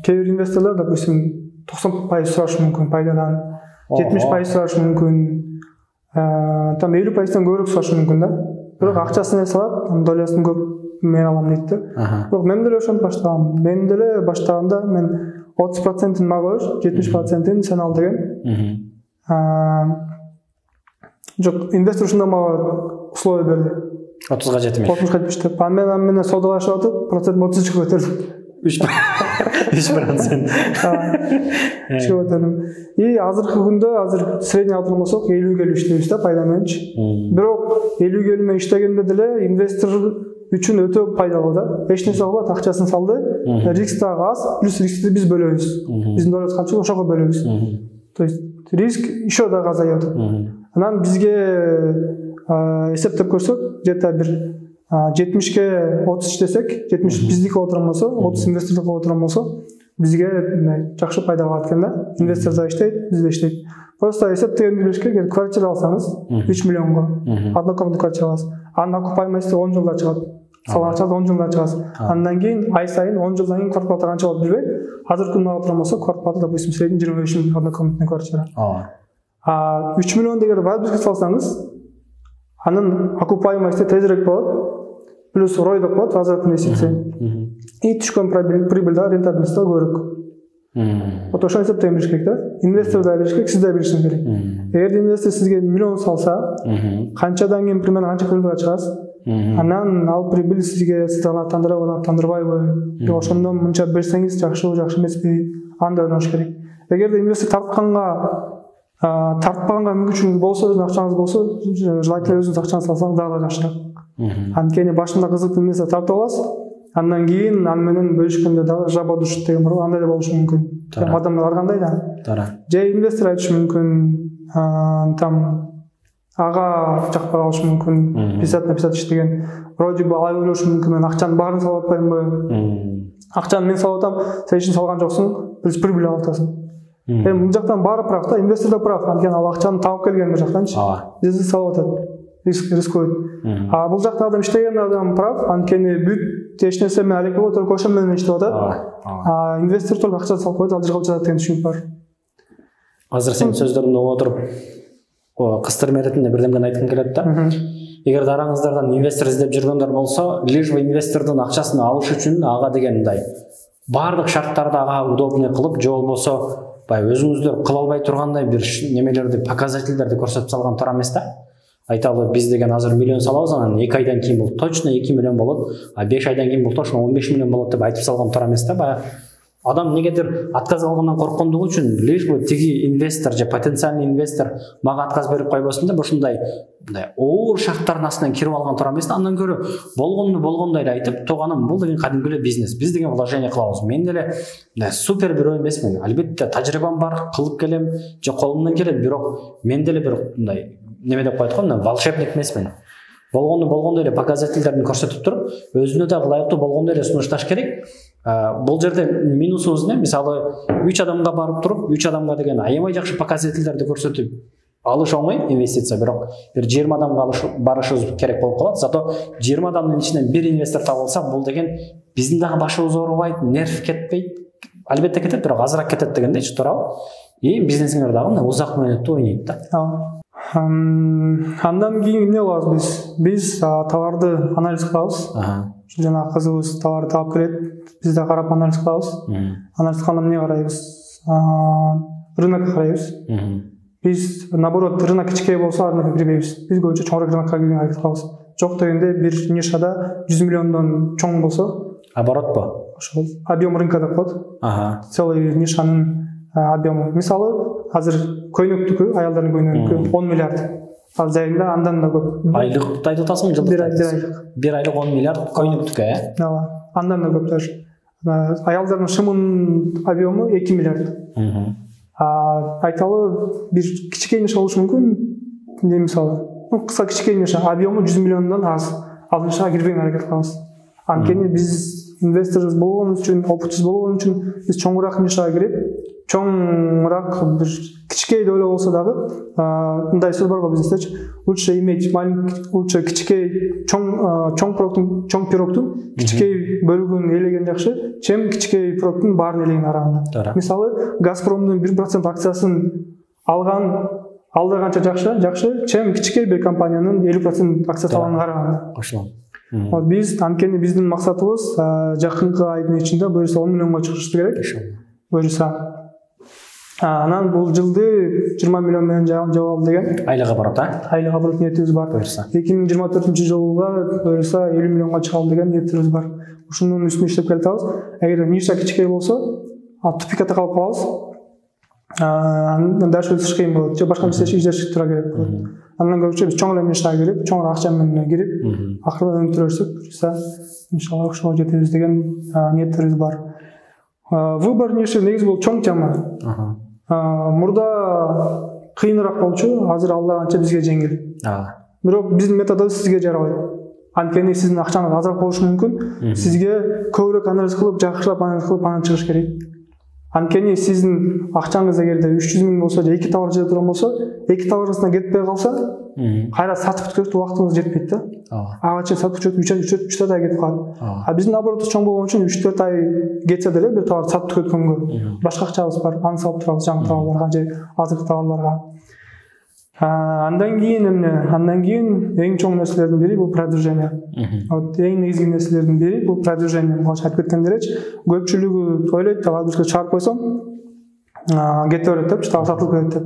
[SPEAKER 3] кээ бир инвесторлор, допустим, 90% сурашы мүмкүн пайдадан, 70% сурашы мүмкүн, там 50%-тан көбүрөөк сурашы мүмкүн да. Бирок акчасын салат, долясын көп мен алам дейт да. Бирок мен деле ошентип баштагам. Мен деле баштаганда мен 30%-ын мага коюш, 70%-ын сен ал деген. Жок, инвестор ушунда мага условия берди.
[SPEAKER 1] 30-га жетmiş.
[SPEAKER 3] 30-га жетmiş деп. Аны менен саудалашып атып, процент 30 чыгып өтөрдүм.
[SPEAKER 1] 3%.
[SPEAKER 3] Чыгып өтөрдүм. И азыркы күндө средний алып болсок 50 келүү иштейбиз да пайда мененчи. Бирок 50 келүү менен иштегенде деле инвестор үчүн өтө пайдалуу да. Эч нерсе кылбайт, акчасын салды. Риск дагы аз, плюс рискти биз бөлөбүз. Биздин доля канча ошого бөлөбүз. То есть риск еще дагы азайып атат. Анан бизге эсептеп көрсөк, где-то бир 70ке 30 иштесек, 70 биздики отурган болсо, 30 инвесторлук отурган болсо, бизге жакшы пайда калат экен да. Инвестор да иштейт, биз да иштейт. Просто эсептегенди билиш керек. Квартира алсаңыз 3 миллионго однокомнатный квартира аласыз. Анын окупаемости 10 жылда чыгат. Салачат 10 жылда чыгасыз. Андан кийин ай сайын 10 жылдан кийин квартплата канча болот билбейм. Азыр күндө алып турган болсо, квартплата допустим средний 25 000 однокомнатный квартира. 3 миллион деген Wildberries'ке салсаңыз, анын окупаемости тезирээк болот. Плюс ROI деп коет, возврат инвестиция. И түшкөн прибыль да, рентабельность да көбүрөөк. Вот ошону эсептеген билиш керек да. Инвестор да билиш керек, сиз да билишиңиз керек. Эгер инвестор сизге миллион салса, канчадан кийин примерно канча прибыльга чыгасыз? Анан ал прибыль сизге тандырабы, тандырбайбы? Ошондон мынча берсеңиз жакшыбы, жакшы эмеспи? Аны да ойлош керек. эгерде инвестор тартпаганга мүмкүнчүлүгүңүз болсо, өзүнүн акчаңыз болсо, желательно өзүңүз акчаңызды салсаңыз дагы да жакшыраак. Анткени башында кызыктуу нерсе тартып аласыз, андан кийин аны менен бөлүшкөндө дагы жаба душут деген бар, андай да болушу мүмкүн. Адамдар ар кандай да. Же инвестор айтышы мүмкүн, там ага жакпай калышы мүмкүн, 50 иштеген, вроде бы алай ойлошу мүмкүн, мен акчанын баарын салып атпаймынбы? Акчаны мен салып атам, сен үчүн салган жоксуң, плюс прибыль алып атасың. Бул жактан баары прав да, инвестор да прав, анткени ал акчаны табып келген бир жактанчы. Бизди салып атат, рискует. Бул жакта адам иштеген адам прав, анткени бүт эч нерсе менен алек болуп отуруп, ошо менен иштеп атат. Инвестор только акчаны салып коет, ал жыгылып жатат деген түшүнүк бар.
[SPEAKER 1] Азыр сенин сөздөрүңдү угуп отуруп, кыстырма иретинде бирдемени айткым келет да. Эгер араңыздардан инвестор издеп жүргөндөр болсо, лишь бы инвестордун акчасын алыш үчүн ага деген мындай баардык шарттарды ага удобный кылып, же болбосо өзүңүздөр кыла албай тургандай бир немелерди, показательдерди көрсөтүп салган туура эмес да. Айталы, биз деген азыр миллион салабыз, анан 2 айдан кийин бул точно 2 миллион болот, 5 айдан кийин бул точно 15 миллион болот деп айтып салган туура эмес да. Адам негедир отказ алгандан корккондугу үчүн, лишь бы тиги инвестор же потенциальный инвестор мага отказ берип койбосун деп ушундай оор шарттардын астынан кирип алган туура эмес да. Андан көрө болгондой эле айтып, тууганым, бул деген кадимки эле бизнес, биз деген вложение кылабыз. Мен деле супер бирөө эмесмин. Албетте тажрыйбам бар, кылып келем, же колумдан келет, бирок мен деле бир мындай неме деп коет го, мен волшебник эмесмин. Болгондой эле показательдерин көрсөтүп туруп, өзүнө да ылайыктуу болгондой эле сунушташ керек. Бул жерде минусубуз эмне? Мисалы, 3 адамга барып туруп, 3 адамга деген аябай жакшы показательдерди көрсөтүп алыш оңой инвестиция, бирок бир 20 адамга барышыбыз керек болуп калат. Зато 20 адамдын ичинен бир инвестор табылса, бул деген биздин дагы башыбыз оорубайт, нерв кетпейт. Албетте кетет, бирок азыраак кетет дегендейчи, туурабы? Бизнесиңер дагы узак мөөнөттө ойнойт да. Андан кийин эмне кылабыз биз? Товарды анализ кылабыз. Жана кызыбыз товарды таап келет, биз да карап анализ кылабыз. Анализ кылганда эмне карайбыз? Рынокко карайбыз. Биз наоборот, рынок кичкей болсо рынокко кирбейбиз. Биз көбүнчө чоңураак рынокко кирүүгө аракет кылабыз. Жок дегенде бир нишада 100 миллиондон чоң болсо, оборотпу? Ошол объем рынка деп коет. Целый нишанын объему. Мисалы, азыр көйнөктүкү, аялдардын көйнөгү 10 миллиард. Ал жайында андан да көп. Айлыкты айтып атасың, жылдык? Бир айлык 10 миллиард көйнөктүккө,
[SPEAKER 3] андан да көп даже. Аялдардын шымын объему 2 миллиард. Айталы, бир кичкей ниша болушу мүмкүн. Мисалы, кыска кичкей ниша, объему 100 миллиондон аз. Ал нишага кирбеген аракет кылабыз. Анткени биз инвесторубуз болгон үчүн, опытсыз болгон үчүн биз чоңураак нишага кирип, чоңураак бир кичкей деле болсо дагы, мындай сөз бар го бизнестечи, лучше иметь маленький, лучше кичкей чоң пирогтун кичкей бөлүгүн элеген жакшы, чем кичкей пирогтун баарын элеген арагында. Мисалы, Газпромдун 1% акциясын алды канча жакшы, чем кичкей бир компаниянын 50% акциясын алганына караганда. Биз анткени биздин максатыбыз жакынкы айдын ичинде буюрса 10 миллионго чыгыш керек. Буюрса анан бул жылды 20 миллион менен жабалы деген
[SPEAKER 1] айлыга барат,
[SPEAKER 3] айлыга барат ниетибиз бар. 2024-жылга буюрса 50 миллионго чыгалы деген ниетибиз бар. Ушунун үстүнө иштеп келатабыз. Эгер ниша кичкей болсо, тупикте калып калабыз. Андан дальше өсүш кыйын болот, же башка нерсе издешик тура керек болот. Андан көбүнчө биз чоң эле нишага кирип, чоң акча менен кирип, акырын өнүктүрсөк, иншалла ошого жетебиз деген ниетибиз бар. Выбор ниши негизи бул чоң тема. Мурда кыйыныраак болчу, азыр алла канча бизге жеңил. Бирок биздин методубуз сизге жарабайт. Анткени сиздин акчаңыз азыраак болушу мүмкүн. Сизге көбүрөөк анализ кылып, жакшылап анализ кылып анан чыгыш керек. Анткени сиздин акчаңыз эгерде 300 миң болсо, же 2 товар жеп турган болсо, 2 товарыңыздан кетпей калса, кайра сатып бүткөнчө убактыңыз жетпейт да. Ага чейин сатып бүткөнчө 3-4 ай кетип калат. Биздин наоборот чоң болгон үчүн 3-4 ай кетсе деле бир товар сатып бүткөнгө башка акчабыз бар, аны салып турабыз жаңы товарларга же азыркы товарларга. Андан кийин эмне? Андан кийин эң чоң нерселердин бири бул продвижение. Вот эң негизги нерселердин бири бул продвижение. Башка айтып кеткендерчи, көпчүлүгү ойлойт, валбеске чыгарып койсом, кетип берет деп, сатылып кетет деп.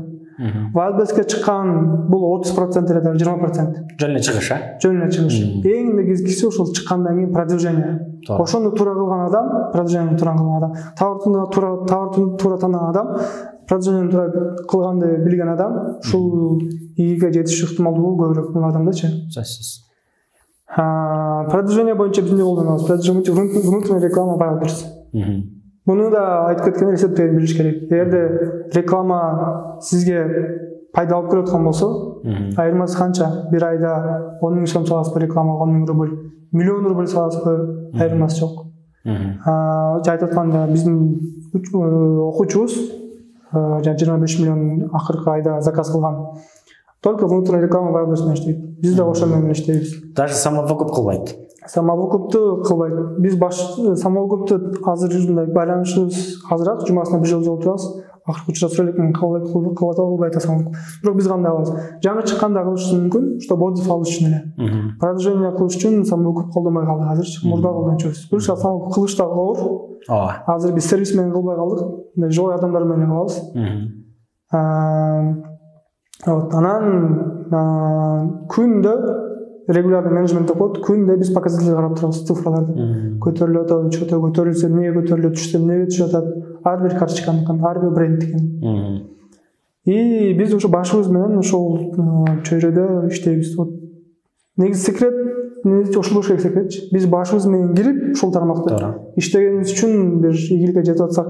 [SPEAKER 3] Валбеске чыккан бул 30% эле, 20%.
[SPEAKER 1] Жөнүнө чыгыш,
[SPEAKER 3] Жөнүнө чыгыш. Эң негизгиси ошол чыккандан кийин продвижение. Ошону туура кылган адам, продвижение туура кылган адам, товарын туура таныган адам, продвижениеден тура кылганды билген адам ушул ийгиге жетиш ыктымалдуулугу көбүрөөк бул адамдачы.
[SPEAKER 1] Сөзсүз.
[SPEAKER 3] Продвижение боюнча биз эмне колдонобуз? Продвижение внутренняя реклама байылдырыз. Муну да айтып кеткендей эсептеген билиш керек. Эгерде реклама сизге пайда алып келип аткан болсо, айырмасы канча? Бир айда 10 000 сом саласызбы рекламага, 10 000 рубль, миллион рубль саласызбы, айырмасы жок. Айтып атканда биздин окуучубуз 25 миллион акыркы айда заказ кылган. Только внутренняя реклама байылдырышына иштейт. Биз да ошол менен иштейбиз.
[SPEAKER 1] Даже самовыкуп кылбайт.
[SPEAKER 3] Самовыкупту кылбайт. Биз самовыкупту азыр байланышыбыз азыраак, жумасына 1 жыл жолуп турабыз. Акыркы учурда сүрөлекмин кылбайт самовыкуп. Бирок биз кандай кылабыз? Жаңы чыкканда кылышыбыз мүмкүн, что отзыв алыш үчүн эле. Продвижение кылыш үчүн самовыкуп колдонбой калдык азырчы. Мурда колдончубуз. Бирок самовыкуп кылыш да оор. Азыр биз сервис менен кылбай калдык. Жол адамдар менен кылабыз. Анан күндө регулярный менеджмент окуп, күндө биз показатель карап турабыз, цифраларды. Көтөрүлүп атабы, чөтө көтөрүлсө, эмнеге көтөрүлүп, түштө эмнеге түшүп атат, ар бир карточканыкын, ар бир брендтикин. И биз ошо башыбыз менен ошол чөйрөдө иштейбиз. Негизи секрет, ошол болуш керек секретчи. Биз башыбыз менен кирип, ушул тармакта иштегенибиз үчүн бир ийгиликке жетип атсак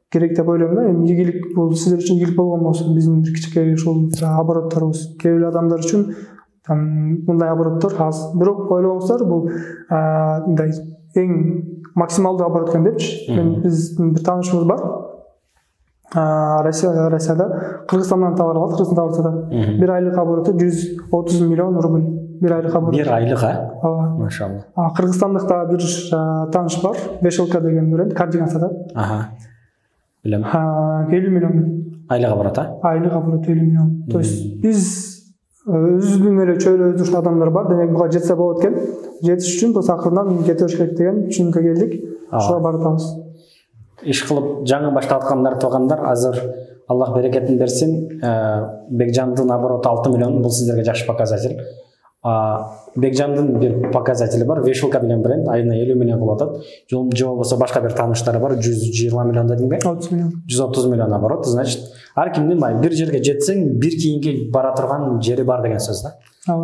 [SPEAKER 3] керек деп ойлойм да. Эми ийгилик бул сиздер үчүн ийгилик болгон болсо, биздин бир кичинекей ушул оборотторубуз, кээ бир адамдар үчүн мындай обороттор аз. Бирок ойлоңуздар, бул мындай эң максималдуу оборот экен депчи. Биздин бир таанышыбыз бар. Россияда Кыргызстандан товар алат, Кыргызстан товарда. Бир айлык обороту 130 миллион рубль. Бир айлык оборот.
[SPEAKER 1] Бир айлык, машалла.
[SPEAKER 3] Кыргызстандыкта бир тааныш бар, Вешалка деген бренд, кардиган сатат.
[SPEAKER 1] Билем.
[SPEAKER 3] 50 миллион.
[SPEAKER 1] Айлык оборот,
[SPEAKER 3] Айлык оборот 50 миллион. То есть биз өзүбүздүн эле чөйрөбүздө адамдар бар, демек буга жетсе болот экен. Жетиш үчүн бул акырынан кете бериш керек деген түшүнүккө келдик. Ошого барып атабыз. Иш
[SPEAKER 1] кылып жаңы баштап аткандар туугандар, азыр Аллах берекетин берсин. Бекжандын обороты 6 миллион, бул сиздерге жакшы показатель. Бекжандын бир показатели бар, Вешалка деген бренд, айына 50 миллион кылып атат. Же болбосо башка бир тааныштары бар, 120 миллион дедиңби?
[SPEAKER 3] 30 миллион.
[SPEAKER 1] 130 миллион оборот, значит, ар кимдин бир жерге жетсең, бир кийинге бара турган жери бар деген сөз да.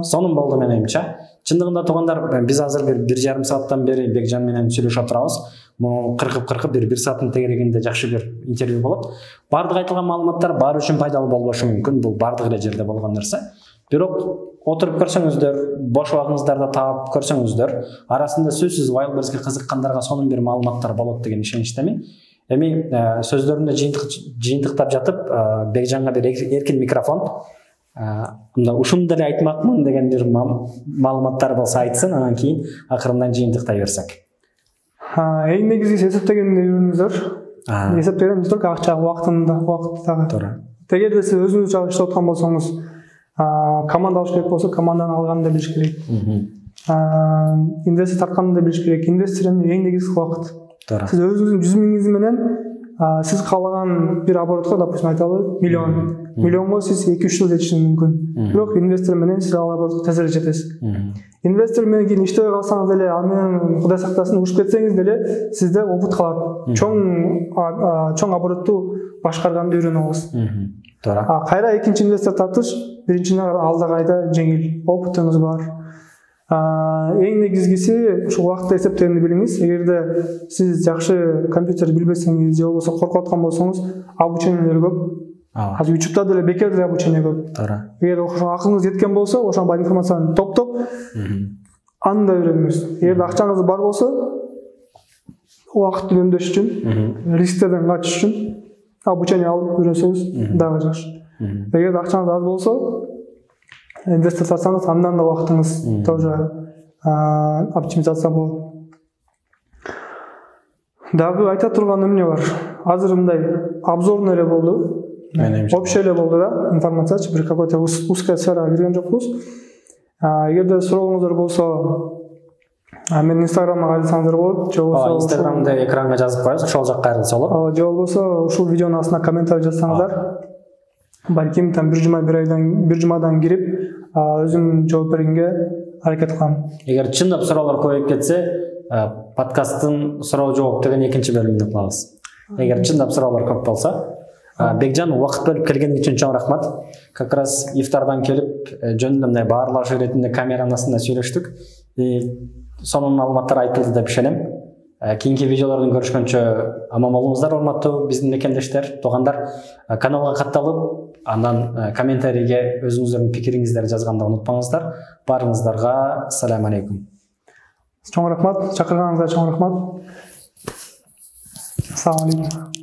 [SPEAKER 1] Сонун болду менин оюмча. Чындыгында туугандар, биз азыр бир 1,5 сааттан бери Бекжан менен сүйлөшүп турабыз. Могу кыркып бир сааттын тегерегинде жакшы бир интервью болот. Бардык айтылган маалыматтар баары үчүн пайдалуу болбошу мүмкүн, бул бардык эле жерде болгон нерсе. Бирок отуруп көрсөңүздөр, бош убагыңыздарды таап көрсөңүздөр, арасында сөзсүз Wildberriesке кызыккандарга сонун бир маалыматтар болот деген ишеничтемин. Эми сөздөрүмдө жыйынтыктап жатып, Бекжанга бир эркин микрофон, мында ушуну деле айтмакмын деген бир маалыматтар болсо айтсын, анан кийин акырындан жыйынтыктай берсек.
[SPEAKER 3] Эң негизгиси эсептегенди үйрөнүңүздөр. Эсептеген только акча, убактында.
[SPEAKER 1] Туура.
[SPEAKER 3] Эгерде сиз өзүңүз жагы иштеп аткан болсоңуз, команда алыш керек болсо, команданы алганды билиш керек. Инвестор тартканды билиш керек. Инвестор эң негизги убакыт. Сиз өзүңүздүн 100 миңиңиз менен сиз каалаган бир оборотко, допустим, айталы миллион. Миллионго сиз 2-3 жыл жетишиңиз мүмкүн. Бирок инвестор менен сиз ал оборотко тез эле жетесиз. Инвестор менен кийин иштебей калсаңыз деле, ал менен Кудай сактасын ушуп кетсеңиз деле, сизде опыт калат. Чоң оборотту башкарганды үйрөнүп аласыз. Туура. Кайра экинчи инвестор тартыш, биринчине алда кайда жеңил, опытыңыз бар. Эң негизгиси ушул убакытта эсептегенди билиңиз. Эгерде сиз жакшы компьютер билбесеңиз же болбосо коркуп аткан болсоңуз, обучениелер көп. Азыр YouTube'да деле бекер деле обучение көп. Эгер ошо акылыңыз жеткен болсо, ошол бар информацияны топтоп, анда үйрөнүңүз. Эгерде акчаңыз бар болсо, убакытты үнөмдөш үчүн, рисктерден качыш үчүн обучение алып үйрөнсөңүз дагы жакшы. Эгерде акчаңыз аз болсо, инвестор тартсаңыз, андан да убактыңыз тоже оптимизация болот. Дагы айта турган эмне бар? Азыр мындай обзорный эле болду. Общий эле болду да, информациячы, бир какой-то узкая сферага кирген жокпуз. Эгерде сурооңуздар болсо, мен Инстаграмга кайрылсаңыздар болот, же болбосо
[SPEAKER 1] Инстаграмда экранга жазып коебуз, ошол жакка кайрылса болот.
[SPEAKER 3] Же болбосо ушул видеонун астына комментарий жазсаңыздар, балким бир жумадан кирип, өзүм жооп бергенге аракет кылам.
[SPEAKER 1] Эгер чындап суроолор көбөйүп кетсе, подкасттын суроо жооп деген экинчи бөлүмүндө кылабыз. Эгер чындап суроолор көп болсо, Бекжан, убакыт бөлүп келген үчүн чоң рахмат. Как раз ифтардан келип жөнүндө мындай баарлашуу иретинде камеранын астында сүйлөштүк. Сонун маалыматтар айтылды деп ишенем. Кийинки видеолордон көрүшкөнчө аман болуңуздар, урматтуу биздин мекендештер, туугандар. Каналга катталып, андан комментарийге өзүңүздөрдүн пикириңиздерди жазганды унутпаңыздар. Баарыңыздарга ассаламу алейкум.
[SPEAKER 3] Чоң рахмат, чакырганыңызга чоң рахмат. Ассаламу алейкум.